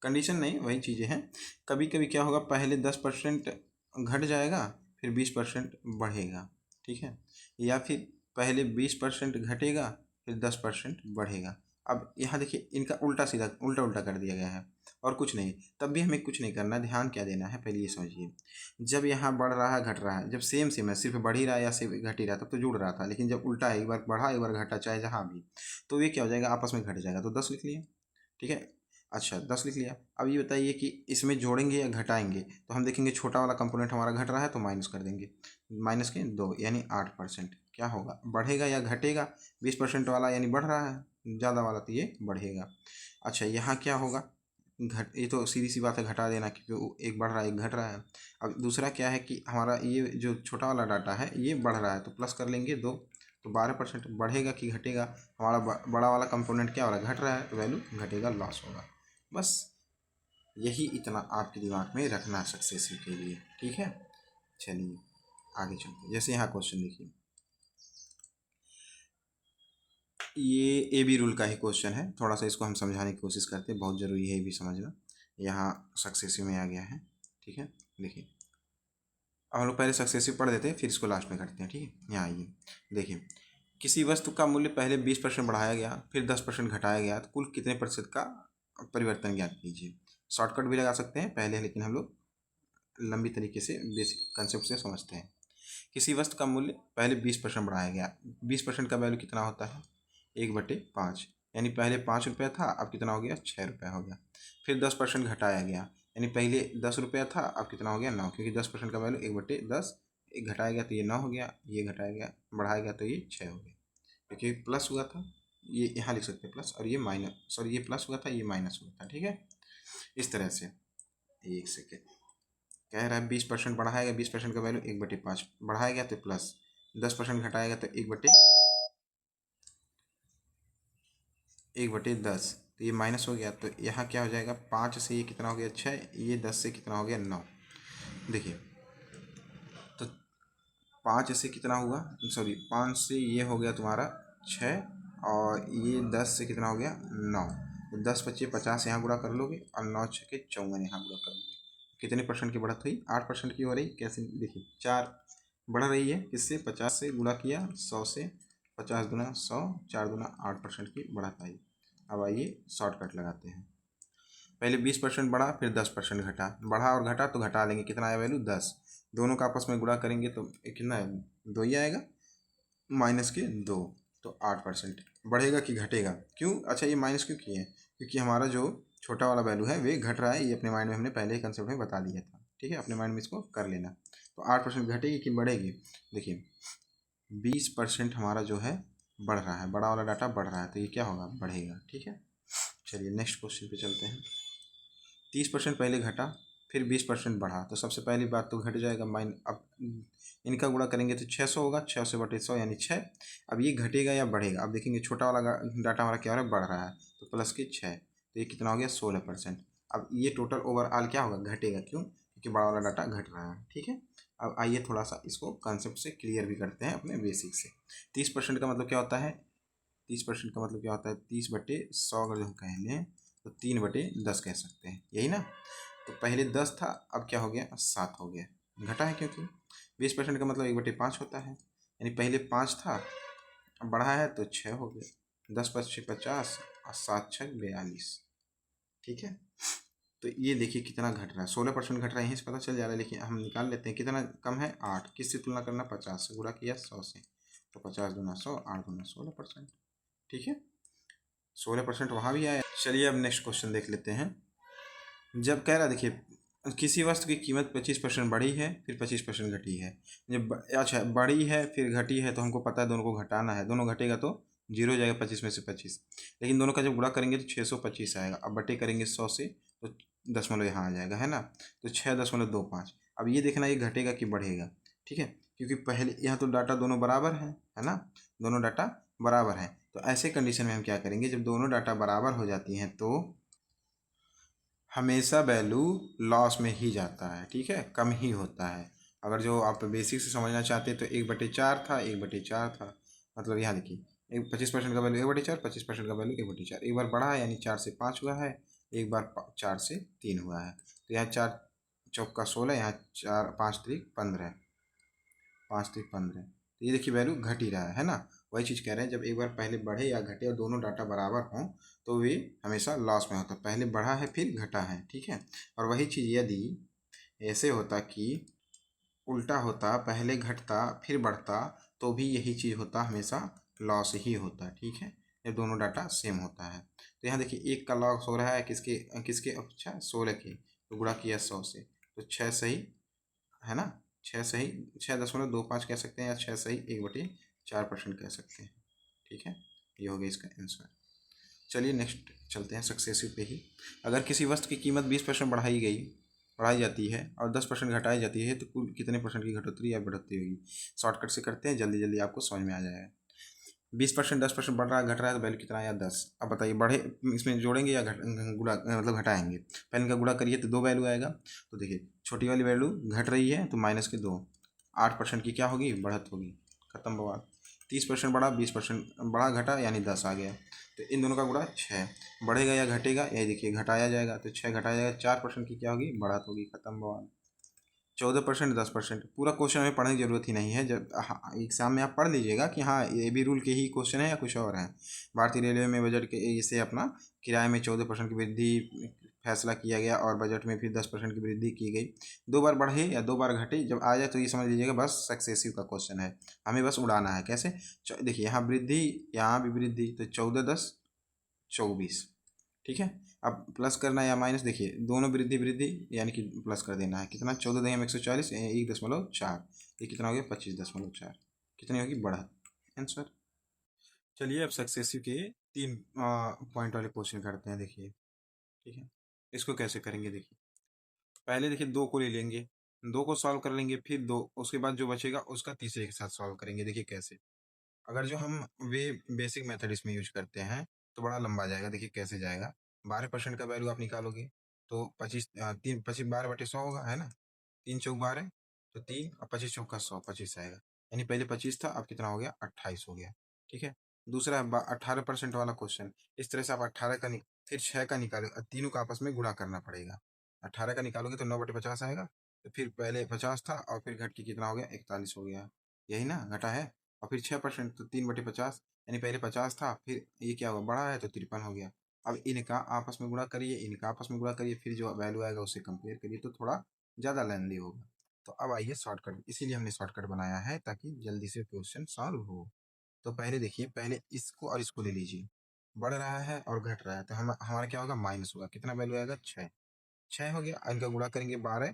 कंडीशन नहीं, वही चीज़ें हैं। कभी कभी क्या होगा, पहले 10% घट जाएगा फिर 20% बढ़ेगा, ठीक है, या फिर पहले 20% घटेगा फिर 10% बढ़ेगा। अब यहाँ देखिए इनका उल्टा सीधा उल्टा उल्टा कर दिया गया है, और कुछ नहीं, तब भी हमें कुछ नहीं करना, ध्यान क्या देना है पहले ये समझिए। जब यहाँ बढ़ रहा है घट रहा है, जब सेम सेम है, सिर्फ बढ़ ही रहा है या सिर्फ घट ही रहा है, तब तो जुड़ रहा था। लेकिन जब उल्टा है, एक बार बढ़ा एक बार घटा, चाहे जहाँ भी, तो ये क्या हो जाएगा आपस में घट जाएगा, तो 10 लिख लिया, ठीक है। अच्छा 10 लिख लिया। अब ये बताइए कि इसमें जोड़ेंगे या घटाएंगे, तो हम देखेंगे छोटा वाला कंपोनेंट हमारा घट रहा है तो माइनस कर देंगे, माइनस के 2 यानी 8%। क्या होगा, बढ़ेगा या घटेगा, 20% वाला यानी बढ़ रहा है ज़्यादा वाला, तो ये बढ़ेगा। अच्छा यहाँ क्या होगा, घट, ये तो सीधी सी बात है, घटा देना, क्योंकि एक बढ़ रहा है एक घट रहा है। अब दूसरा क्या है कि हमारा ये जो छोटा वाला डाटा है ये बढ़ रहा है तो प्लस कर लेंगे 2, तो 12% बढ़ेगा कि घटेगा, हमारा बड़ा वाला कंपोनेंट क्या हो रहा है घट रहा है, तो वैल्यू घटेगा, लॉस होगा। बस यही इतना आपके दिमाग में रखना है सक्सेसिव के लिए, ठीक है। चलिए आगे चलते हैं। जैसे यहाँ क्वेश्चन देखिए, ये ए बी रूल का ही क्वेश्चन है, थोड़ा सा इसको हम समझाने की कोशिश करते हैं, बहुत ज़रूरी है ये भी समझना। यहाँ सक्सेसिव में आ गया है, ठीक है। देखिए हम लोग पहले सक्सेसिव पढ़ देते हैं फिर इसको लास्ट में करते हैं, ठीक है। यहाँ आइए देखिए, किसी वस्तु का मूल्य पहले 20% बढ़ाया गया फिर 10% घटाया गया, तो कुल कितने प्रतिशत का परिवर्तन ज्ञात कीजिए। शॉर्टकट भी लगा सकते हैं पहले, लेकिन हम लोग लंबी तरीके से बेसिक कंसेप्ट से समझते हैं। किसी वस्तु का मूल्य पहले 20% बढ़ाया गया, 20% का वैल्यू कितना होता है 1/5, यानी पहले 5 रुपया था अब कितना हो गया 6 रुपया हो गया। फिर 10% घटाया गया, यानी पहले 10 रुपया था अब कितना हो गया 9, क्योंकि 10% का वैल्यू 1/10, एक घटाया गया तो ये 9 हो गया, ये घटाया गया बढ़ाया गया तो ये 6 हो गया, क्योंकि प्लस हुआ था, ये यहाँ लिख सकते हैं प्लस, और ये माइनस, सॉरी ये प्लस हुआ था ये माइनस हुआ था, ठीक है। इस तरह से, एक सेकेंड, कह रहा है 20% बढ़ाएगा, 20% का वैल्यू 1/5 बढ़ाया गया तो प्लस, 10% घटाएगा तो 1/10, तो ये माइनस हो गया, तो यहाँ क्या हो जाएगा 5 से ये कितना हो गया 6, ये 10 से कितना हो गया 9। देखिए तो 5 से कितना हुआ, सॉरी 5 से ये हो गया तुम्हारा 6, और ये 10 से कितना हो गया 9, तो 10×25 यहाँ गुणा कर लोगे और 9×6 = 54 यहाँ गुणा कर लोगे। कितने परसेंट की बढ़त हुई 8% की हो रही, कैसे देखिए 4 बढ़ रही है, किससे 50 से गुणा किया 100 से, 50 दूना 100, 4 दूना 8% की बढ़त आई। अब आइए शॉर्टकट लगाते हैं, पहले 20% बढ़ा फिर 10% घटा, बढ़ा और घटा तो घटा लेंगे, कितना आया वैल्यू 10, दोनों का आपस में गुणा करेंगे तो कितना है 2 ही आएगा, -2 तो 8%। बढ़ेगा कि घटेगा, क्यों? अच्छा ये माइनस क्यों किए हैं? क्योंकि हमारा जो छोटा वाला वैल्यू है वे घट रहा है, ये अपने माइंड में हमने पहले ही कंसेप्ट में बता दिया था। ठीक है, अपने माइंड में इसको कर लेना। तो 8% घटेगी कि बढ़ेगी? देखिए 20% हमारा जो है बढ़ रहा है, बड़ा वाला डाटा बढ़ रहा है, तो ये क्या होगा? बढ़ेगा। ठीक है, चलिए नेक्स्ट क्वेश्चन पे चलते हैं। 30% पहले घटा, फिर 20% बढ़ा, तो सबसे पहली बात तो घट जाएगा। अब इनका गुणा करेंगे तो 600 होगा, 600/100 यानी 6। अब ये घटेगा या बढ़ेगा? अब देखेंगे छोटा वाला डाटा हमारा क्या हो रहा है? बढ़ रहा है, तो प्लस के 6, तो ये कितना हो गया? 16%। अब ये टोटल ओवरऑल क्या होगा? घटेगा, क्यों? क्योंकि बड़ा वाला डाटा घट रहा है। ठीक है, अब आइए थोड़ा सा इसको कंसेप्ट से क्लियर भी करते हैं अपने बेसिक से। 30% का मतलब क्या होता है? 30% का मतलब क्या होता है? 30/100 अगर हम कह लें तो 3/10 कह सकते हैं, यही ना? तो पहले 10 था, अब क्या हो गया? 7 हो गया, घटा है क्योंकि 20% का मतलब 1/5 होता है, यानी पहले 5 था, अब बढ़ा है तो 6 हो गया। 10×5 = 50 और 7×6 = 42। ठीक है, तो ये देखिए कितना घट रहा है, 16% घट रहा है, यहीं से पता चल जा रहा है। लेकिन हम निकाल लेते हैं कितना कम है? 8। किससे तुलना करना? 50 से। गुणा किया 100 से, तो 50×2 = 100, 8×2 = 16%। ठीक है, 16% वहाँ भी आया। चलिए अब नेक्स्ट क्वेश्चन देख लेते हैं। जब कह रहा देखिए किसी वस्तु की कीमत 25% बढ़ी है, फिर 25% घटी है। जब अच्छा बढ़ी है फिर घटी है, तो हमको पता है दोनों को घटाना है, दोनों घटेगा तो जीरो हो जाएगा 25 में से 25। लेकिन दोनों का जब गुणा करेंगे तो 625 आएगा। अब बटे करेंगे 100 से, तो दशमलव यहाँ आ जाएगा, है ना? तो 6.25। अब ये देखना ये घटेगा कि बढ़ेगा। ठीक है, क्योंकि पहले यहाँ तो डाटा दोनों बराबर है ना? दोनों डाटा बराबर हैं, तो ऐसे कंडीशन में हम क्या करेंगे? जब दोनों डाटा बराबर हो जाती हैं तो हमेशा वैल्यू लॉस में ही जाता है। ठीक है, कम ही होता है। अगर जो आप बेसिक से समझना चाहते हैं तो 1/4 था, 1/4 था, मतलब यहाँ देखिए एक 25% का वैल्यू 1/4, 25% का वैल्यू 1/4। एक बार बढ़ा है यानी 4 से 5 हुआ है, एक बार 4 से 3 हुआ है। तो यहाँ 4×4 = 16, यहाँ 4×5 = 15, 5×3 = 15। तो ये देखिए वैल्यू घट ही रहा है ना? वही चीज़ कह रहे हैं, जब एक बार पहले बढ़े या घटे और दोनों डाटा बराबर हों तो वे हमेशा लॉस में होता है। पहले बढ़ा है फिर घटा है। ठीक है, और वही चीज़ यदि ऐसे होता कि उल्टा होता, पहले घटता फिर बढ़ता, तो भी यही चीज़ होता, हमेशा लॉस ही होता। ठीक है, ये दोनों डाटा सेम होता है। तो यहाँ देखिए एक का लॉस हो रहा है किसके किसके? अच्छा 16 के, तो गुणा किया 100 से, तो 6 सही, है ना? 6 सही 6.25 कह सकते हैं, या 6 सही 1/4% कह सकते हैं। ठीक है, ये हो गया इसका आंसर। चलिए नेक्स्ट चलते हैं सक्सेसिव पे ही। अगर किसी वस्तु की कीमत 20% बढ़ाई जाती है और 10% घटाई जाती है, तो कुल कितने परसेंट की घटोतरी या बढ़ोतरी होगी? शॉर्टकट से करते हैं, जल्दी जल्दी आपको समझ में आ जाएगा। 20% 10% बढ़ रहा है, घट रहा है, तो वैल्यू कितना आया? 10। अब बताइए बढ़े इसमें जोड़ेंगे या गुणा मतलब घटाएंगे? पहले इनका गुणा करिए तो 2 वैल्यू आएगा। तो देखिए छोटी वाली वैल्यू घट रही है तो -2, 8% की क्या होगी? बढ़त होगी, खत्म बवाल। 30% बढ़ा, 20% बढ़ा घटा यानी 10 आ गया। तो इन दोनों का गुणा 6, बढ़ेगा या घटेगा? यही देखिए घटाया जाएगा, तो 6 घटाया जाएगा, 4% की क्या होगी? बढ़त होगी, खत्म बवाल। 14%, 10%। पूरा क्वेश्चन हमें पढ़ने की जरूरत ही नहीं है। जब हाँ एग्जाम में आप पढ़ लीजिएगा कि हाँ ये भी रूल के ही क्वेश्चन है या कुछ और है। भारतीय रेलवे में बजट के इसे अपना किराए में 14% की वृद्धि फैसला किया गया, और बजट में फिर 10% की वृद्धि की गई। 2 बार बढ़े या 2 बार घटे, जब आ जाए तो ये समझ लीजिएगा बस सक्सेसिव का क्वेश्चन है, हमें बस उड़ाना है। कैसे? देखिए यहाँ वृद्धि, यहाँ भी वृद्धि, तो 14×10 = 24। ठीक है, अब प्लस करना है या माइनस? देखिए दोनों वृद्धि वृद्धि यानी कि प्लस कर देना है। कितना? 14×140, 1.4, ये कितना हो गया? 25.4। कितनी होगी? बढ़त, आंसर। चलिए अब सक्सेसिव के 3 पॉइंट वाले क्वेश्चन करते हैं, देखिए। ठीक है, इसको कैसे करेंगे? देखिए पहले देखिए 2 को ले लेंगे, 2 को सॉल्व कर लेंगे, फिर 2, उसके बाद जो बचेगा उसका तीसरे के साथ सॉल्व करेंगे। देखिए कैसे? अगर जो हम वे बेसिक मेथड इसमें यूज करते हैं तो बड़ा लंबा जाएगा। देखिए कैसे जाएगा? 12% का वैल्यू आप निकालोगे तो 12/100 होगा, है ना? 3×4 = 12, तो 3 और 25×4 = 100, 25 आएगा। यानी पहले 25 था, अब कितना हो गया? 28 हो गया। ठीक है, दूसरा 18% वाला क्वेश्चन। इस तरह से आप 18 का फिर 6 का निकालो, तीनों का आपस में गुणा करना पड़ेगा। 18 का निकालोगे तो 9/50 आएगा, तो फिर पहले 50 था और फिर घट के कितना हो गया? 41 हो गया, यही ना घटा है। और फिर 6%, तो 3/50, यानी पहले 50 था, फिर ये क्या हुआ? बढ़ा है तो 53 हो गया। अब इनका आपस में गुणा करिए, इनका आपस में गुणा करिए, फिर जो वैल्यू आएगा उससे कंपेयर करिए, तो थोड़ा ज़्यादा लेंदी होगा। तो अब आइए शॉर्टकट, इसीलिए हमने शॉर्टकट बनाया है ताकि जल्दी से क्वेश्चन सॉल्व हो। तो पहले देखिए, पहले इसको और इसको ले लीजिए, बढ़ रहा है और घट रहा है, तो हम हमारा क्या होगा, माइनस होगा, कितना वैल्यू आएगा, 6। 6 हो गया, इनका गुणा करेंगे 12,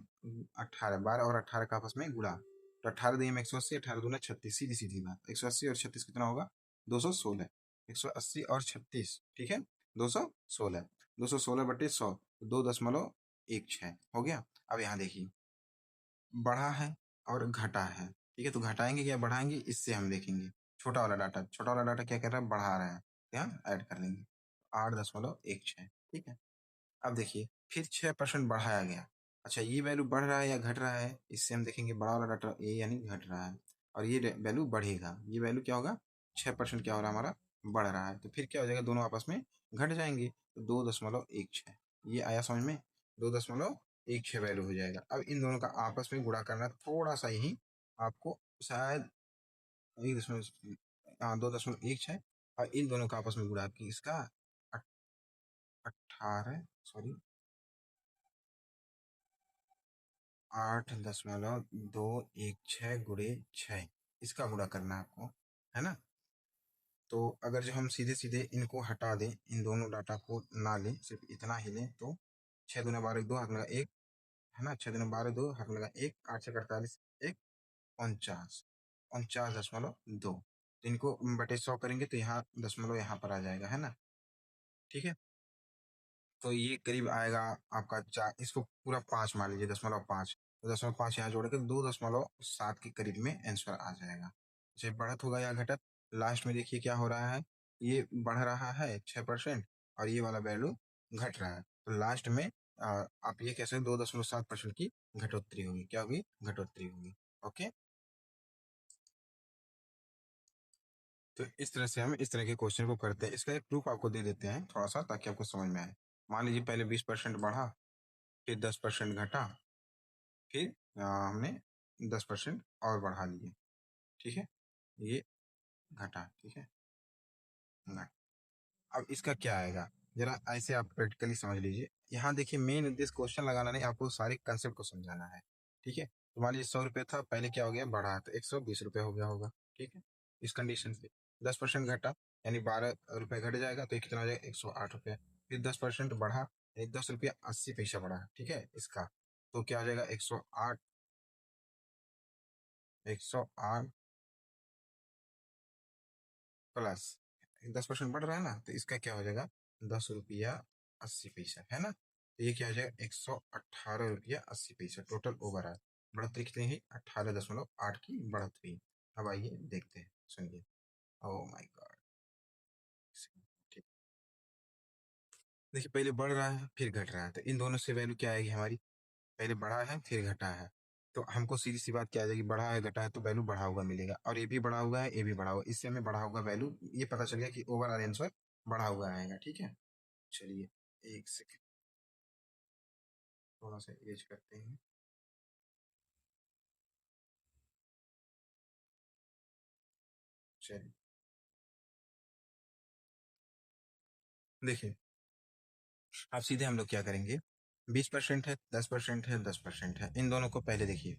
18, 12 और 18 का आपस में गुणा, तो 18 दिए में 180, 18 दूना 36, सीधी सीधी बात, 180 और 36 कितना होगा, 216, 180 और 36, ठीक है, 216, 216/100, 2.16 हो गया। अब यहाँ देखिए, बढ़ा है और घटा है, ठीक है, तो घटाएंगे क्या बढ़ाएंगे, इससे हम देखेंगे, छोटा वाला डाटा क्या कर रहा है, बढ़ा रहा है, यहाँ ऐड कर लेंगे, 8.16, ठीक है। अब देखिए, फिर 6% बढ़ाया गया, अच्छा ये वैल्यू बढ़ रहा है या घट रहा है, इससे हम देखेंगे बड़ा वाला डाटा ये यानी घट रहा है, और ये वैल्यू बढ़ेगा, ये वैल्यू क्या होगा, 6% क्या हो रहा है हमारा, बढ़ रहा है, तो फिर क्या हो जाएगा, दोनों आपस में घट जाएंगे, तो 2.16, ये आया समझ में, 2.16 वैल्यू हो जाएगा। अब इन दोनों का आपस में गुणा करना, थोड़ा सा ही आपको शायद 1 दशमलव, हाँ 2.16, और इन दोनों का आपस में गुणा की इसका 18, सॉरी 8.216 इसका गुणा करना है आपको, है ना। तो अगर जो हम सीधे सीधे इनको हटा दें, इन दोनों डाटा को ना लें, सिर्फ इतना ही लें, तो 6 दूना 12, 2 हाथ लगा 1, है ना, 6 दूना 12, 2 हाथ लगा 1, 8 6 48, 1, 49, 49.2, तो इनको बटे 100 करेंगे तो यहाँ दशमलव यहाँ पर आ जाएगा, है ना, ठीक है। तो ये करीब आएगा आपका 4, इसको पूरा 5 मान लीजिए, 0.5, तो 0.5 यहाँ जोड़ के 2.7 के करीब में आंसर आ जाएगा, चाहे बढ़त होगा या घटत। लास्ट में देखिए क्या हो रहा है, ये बढ़ रहा है 6% और ये वाला वैल्यू घट रहा है, तो लास्ट में आप ये कह सकते 2.7% की घटोत्तरी होगी, क्या होगी, घटोत्तरी होगी। ओके, तो इस तरह से हम इस तरह के क्वेश्चन को करते हैं। इसका एक प्रूफ आपको दे देते हैं थोड़ा सा, ताकि आपको समझ में आए। मान लीजिए पहले 20% बढ़ा, फिर 10% घटा, फिर हमने 10% और बढ़ा लिए, ठीक है, ये घटा, ठीक है, घटा। अब इसका क्या आएगा, जरा ऐसे आप प्रैक्टिकली समझ लीजिए। यहाँ देखिए, मेन उद्देश्य क्वेश्चन लगाना नहीं, आपको सारे कंसेप्ट को समझाना है, ठीक है। तो मान लीजिए 100 रुपये था, पहले क्या हो गया, बढ़ा, तो 120 रुपये हो गया होगा, ठीक है। इस कंडीशन पे 10% घटा, यानी 12 रुपये घट जाएगा, तो ये कितना हो जाएगा, 108 रुपये। फिर 10% बढ़ा, यानी 10 रुपया 80 पैसा बढ़ा, ठीक है, इसका तो क्या हो जाएगा, 108, 108 प्लस 10% बढ़ रहा है ना, तो इसका क्या हो जाएगा, 10 रुपया 80 पैसा, है ना। तो ये क्या हो जाएगा, 118 रुपया 80 पैसा टोटल ओवर आल। बढ़ोतरी कितनी है, 18.8 की बढ़ोतरी। अब आइए देखते हैं, सुनिए। ओ माय गॉड, ठीक, देखिए पहले बढ़ रहा है फिर घट रहा है, तो इन दोनों से वैल्यू क्या आएगी हमारी, पहले बढ़ा है फिर घटा है, तो हमको सीधी सी बात क्या आ जाएगी, बढ़ा है घटा है तो वैल्यू बढ़ा हुआ मिलेगा, और ये भी बढ़ा हुआ है, ये भी बढ़ा हुआ, इससे हमें बढ़ा हुआ वैल्यू ये पता चल गया कि ओवरऑल आंसर बढ़ा हुआ आएगा, ठीक है। चलिए, एक सेकेंड, थोड़ा सा एज करते हैं, चलिए देखिए, अब सीधे हम लोग क्या करेंगे, 20% है, 10% है, 10% है, इन दोनों को पहले देखिए,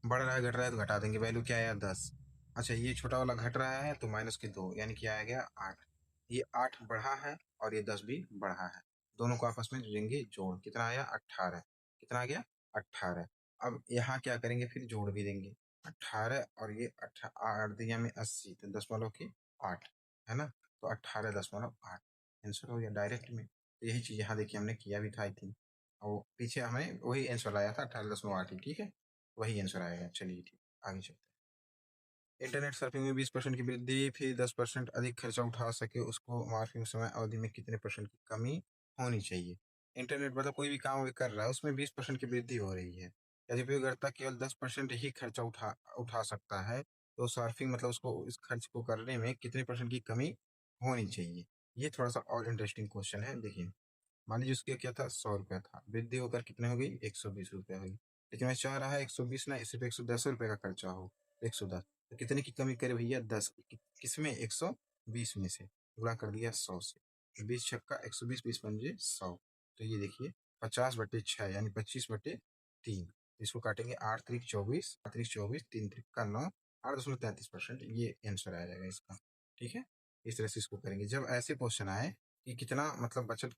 बढ़ रहा है घट रहा है तो घटा देंगे, वैल्यू क्या आया, 10। अच्छा ये छोटा वाला घट रहा है तो -2, यानी क्या आ गया, 8। ये 8 बढ़ा है और ये 10 भी बढ़ा है, दोनों को आपस में देंगे जोड़, कितना आया, 18, कितना आ गया, 18। अब यहाँ क्या करेंगे, फिर जोड़ भी देंगे, 18 और ये 8 दिया में 80, तो 10.8, है ना, तो 18.8 आंसर हो गया डायरेक्ट में। तो यही चीज़ यहाँ देखिए हमने किया भी था आई थिंक, और पीछे हमें वही आंसर आया था, 18.8 ही, ठीक है, वही आंसर आएगा। चलिए ठीक, आगे चलते हैं। इंटरनेट सर्फिंग में 20% की वृद्धि, फिर 10% अधिक खर्चा उठा सके उसको मार्किंग समय अवधि में कितने परसेंट की कमी होनी चाहिए। इंटरनेट मतलब कोई भी काम वो कर रहा है, उसमें 20% की वृद्धि हो रही है, यदि उपयोगकर्ता केवल 10% ही खर्चा उठा उठा सकता है, तो सर्फिंग मतलब उसको इस खर्च को करने में कितने परसेंट की कमी होनी चाहिए। ये थोड़ा सा और इंटरेस्टिंग क्वेश्चन है, देखिए। मान लीजिए उसके क्या था, 100 रुपया था, वृद्धि होकर कितने हो गई, 120 रुपया हुई, लेकिन मैं चाह रहा है 120 ना, सिर्फ 110 रुपये का खर्चा हो, 110, तो कितने की कमी करे भैया, 10, किसमें, 120 में से, गुणा कर दिया 100 से, 20 छक्का 120, 20 पंजे 100, तो ये देखिए 50/6 यानी 25/3, इसको काटेंगे, 8 त्रिक 24, 8 त्रिक 24, 3 त्रिक का 9, 8.33%, ये आंसर आ जाएगा इसका, ठीक है, इस तरह से इसको करेंगे। जब ऐसे क्वेश्चन आए कि कितना मतलब बचत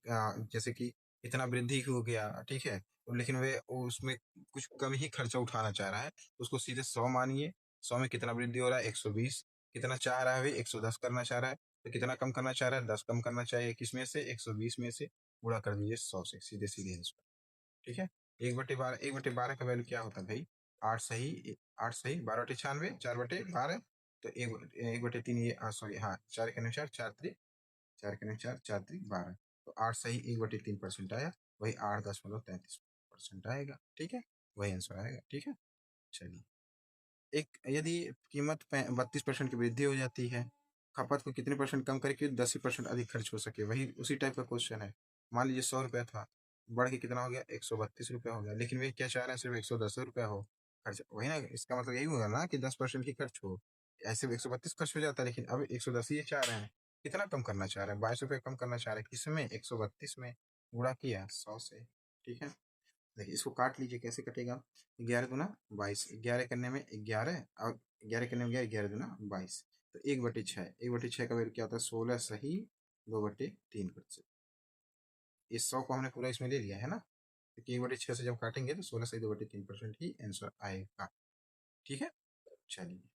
जैसे कि इतना वृद्धि हो गया, ठीक है, तो लेकिन वे उसमें कुछ कम ही खर्चा उठाना चाह रहा है, तो उसको सीधे 100 मानिए। 100 में कितना वृद्धि हो रहा है? 120। कितना चाह रहा है भाई? 110 करना चाह रहा है। तो कितना कम करना चाह रहा है? 10 कम करना चाहिए। किस में से? 120 में से। गुणा कर दीजिए 100 से, सीधे सीधे आंसर। ठीक है, 1/12, 1/12 का वैल्यू क्या होता है भाई? 8 सही, 8 सही, 12 × 96, 4/12। तो 1/3 ये सॉरी, हाँ, 4 × 4, 4 × 3, 4 × 4, 4 × 3 12। तो 8 सही 1/3% आया, वही 8.33% आएगा। ठीक है, वही आंसर आएगा। ठीक है, चलिए। एक यदि कीमत 32% की वृद्धि हो जाती है, खपत को कितने परसेंट कम करके 10% अधिक खर्च हो सके, वही उसी टाइप का क्वेश्चन है। मान लीजिए 100 रुपया था, बढ़ के कितना हो गया? 132 रुपया हो गया, लेकिन वे क्या चाह रहे हैं? सिर्फ 110 रुपया हो खर्च। वही ना, इसका मतलब यही होगा ना कि 10% की खर्च हो। ऐसे 132 खर्च हो जाता है, लेकिन अब 110 ही चाह रहे हैं। कितना कम करना चाह रहे हैं? 22 रुपये कम करना चाह रहे हैं। किसमें? 132 में। गुणा किया 100 से। ठीक है, देखिए इसको काट लीजिए, कैसे कटेगा? 11 × 2 = 22, 11 करने में 11, और 11 करने में 11 × 2 = 22। तो 1/6, 1/6 का वैल्यू क्या होता है? 16 सही 2/3%। इस 100 को हमने पूरा इसमें ले लिया है ना, क्योंकि 1/6 से जब काटेंगे तो 16 सही 2/3% ही आंसर आएगा। ठीक है, चलिए।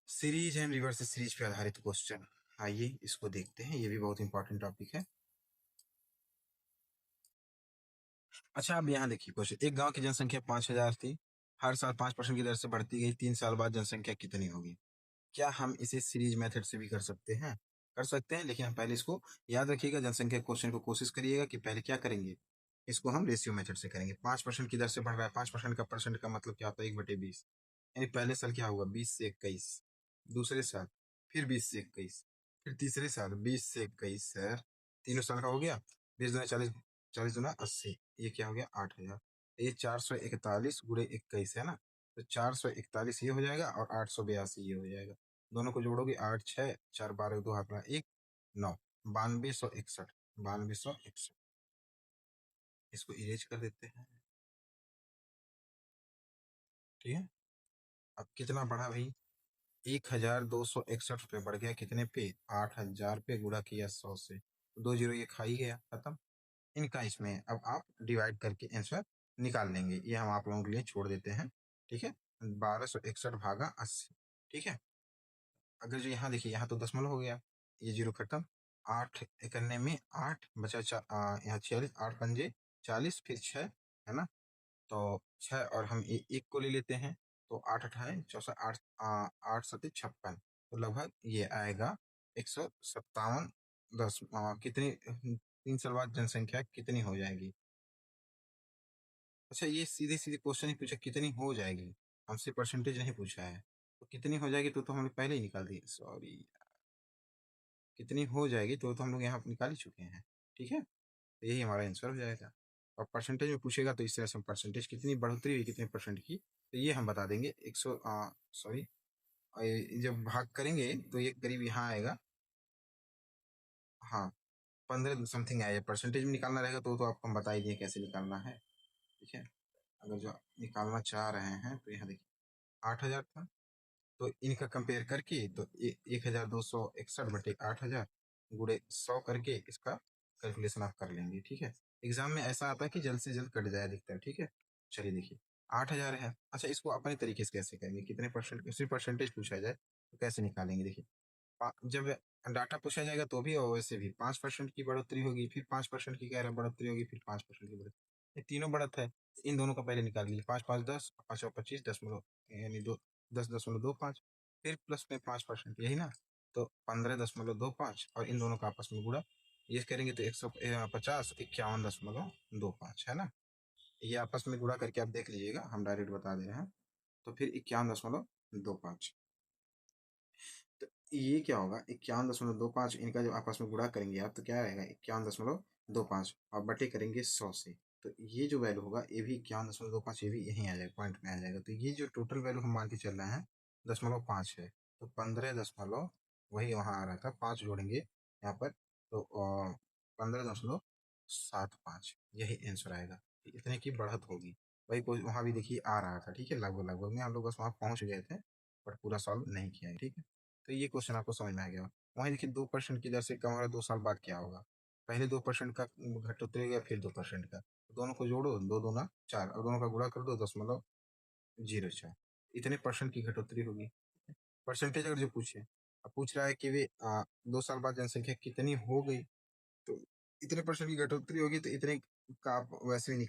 सीरीज एंड रिवर्स सीरीज पे आधारित क्वेश्चन, आइए इसको देखते हैं, ये भी बहुत इंपॉर्टेंट टॉपिक है। अच्छा, अब यहाँ देखिए क्वेश्चन, एक गांव की जनसंख्या 5,000 थी, हर साल 5% की दर से बढ़ती गई, 3 साल बाद जनसंख्या कितनी होगी? क्या हम इसे सीरीज मेथड से भी कर सकते हैं? कर सकते हैं, लेकिन हम पहले इसको याद रखिएगा, जनसंख्या क्वेश्चन को कोशिश करिएगा कि पहले क्या करेंगे, इसको हम रेशियो मेथड से करेंगे। 5% की दर से बढ़ रहा है, 5% का परसेंट का मतलब क्या होता है? 1/20। यानी पहले साल क्या होगा? 20 से 21। दूसरे साल फिर 20 से 21, फिर तीसरे साल 20 से 21। सर, तीनों साल का हो गया। 20 × 2 = 40, 40 × 2 = 80। ये क्या हो गया? 8,000। ये 441 × 21 है ना, तो 441 ये हो जाएगा, और 882 ये हो जाएगा। दोनों को जोड़ोगे 8 6 4 12 2 हाथ में 1 9, 9261, 9261। इसको इरेज कर देते हैं। ठीक है, अब कितना बढ़ा भाई? 1,261 रुपये बढ़ गया, कितने पे? 8,000 पे। गुणा किया 100 से, 2 जीरो ये खा ही गया, खत्म। इनका इसमें अब आप डिवाइड करके आंसर निकाल लेंगे, ये हम आप लोगों के लिए छोड़ देते हैं। ठीक है, 1261/80। ठीक है, अगर जो यहाँ देखिए, यहाँ तो दशमलव हो गया, ये जीरो खत्म। 8 करने में 8 बचा, यहाँ 46, 8 × 5 = 40, फिर 6 है ना, तो 6, और हम एक को ले लेते हैं, तो 8 × 8 = 64, 8 8 × 7 = 56। तो लगभग ये आएगा 157। कितनी 3 साल बाद जनसंख्या कितनी हो जाएगी? अच्छा, ये सीधे सीधे क्वेश्चन ही पूछा कितनी हो जाएगी, हमसे परसेंटेज नहीं पूछा है। तो कितनी हो जाएगी तो हमने पहले ही निकाल दी, सॉरी, कितनी हो जाएगी तो हम लोग यहाँ निकाल ही चुके हैं। ठीक है, तो यही हमारा आंसर हो जाएगा। और परसेंटेज में पूछेगा तो इस तरह से हम परसेंटेज कितनी बढ़ोतरी हुई, कितने परसेंट की, तो ये हम बता देंगे। 100, सॉरी, जब भाग करेंगे तो ये करीब यहाँ आएगा। हाँ, 15 समथिंग आएगा। परसेंटेज में निकालना रहेगा तो आपको हम बता ही दिए कैसे निकालना है। ठीक है, अगर जो निकालना चाह रहे हैं तो यहाँ देखिए 8,000 था, तो इनका कंपेयर करके तो 1,261/8,000 गुणे 100 करके इसका कैलकुलेशन आप कर लेंगे। ठीक है, एग्जाम में ऐसा आता है कि जल्द से जल्द कट जाए अधिकतर। ठीक है, चलिए देखिए 8,000 है। अच्छा, इसको अपने तरीके से कैसे करेंगे? कितने परसेंट, सिर्फ परसेंटेज पूछा जाए तो कैसे निकालेंगे? देखिए, जब डाटा पूछा जाएगा तो भी, और वैसे भी 5% की बढ़ोतरी होगी, फिर 5% की कह रहा बढ़ोतरी होगी, फिर 5% की बढ़ोतरी, ये तीनों बढ़त है। इन दोनों का पहले निकाल लीजिए। 5 5 10, 5 और 25 दशमलव, यानी 10.25, फिर प्लस में 5%, यही ना, तो 15.25, और इन दोनों का आपस में गुणा, ये करेंगे तो 150, 51.25 है ना। ये आपस में गुणा करके आप देख लीजिएगा, हम डायरेक्ट बता दे रहे हैं। तो फिर 51.25, तो ये क्या होगा? 51.25, इनका जो आपस में गुणा करेंगे आप, तो क्या आएगा? 51.25, और बटे करेंगे 100 से, तो ये जो वैल्यू होगा ये भी 51.25, ये भी यहीं आ जाएगा, पॉइंट में आ जाएगा। तो ये जो टोटल वैल्यू हम मान के चल रहे हैं 0.5 है, तो 15 दशमलव, वही वहाँ आ रहा था, 5 जोड़ेंगे यहाँ पर, तो 15.75, यही आंसर आएगा। इतने की बढ़त होगी। वही कोई वहाँ भी देखिए आ रहा था। ठीक है, लगभग लगभग में हम लोग बस वहाँ पहुँच गए थे। बट पूरा सॉल्व नहीं किया है। ठीक है, तो ये क्वेश्चन आपको समझ में आ गया। वहीं देखिए 2% की दर से कम हो रहा है, 2 साल बाद क्या होगा। पहले 2% का घटोत्तरी होगा, फिर 2% का, दोनों को जोड़ो, दो दूना 4 और दोनों का गुणा कर दो 0.04, इतने परसेंट की घटोत्तरी होगी। परसेंटेज अगर जो पूछे, अब पूछ रहा है कि वे 2 साल बाद जनसंख्या कितनी हो गई, तो इतने परसेंट की घटोत्तरी होगी, तो इतने का आप वैसे ही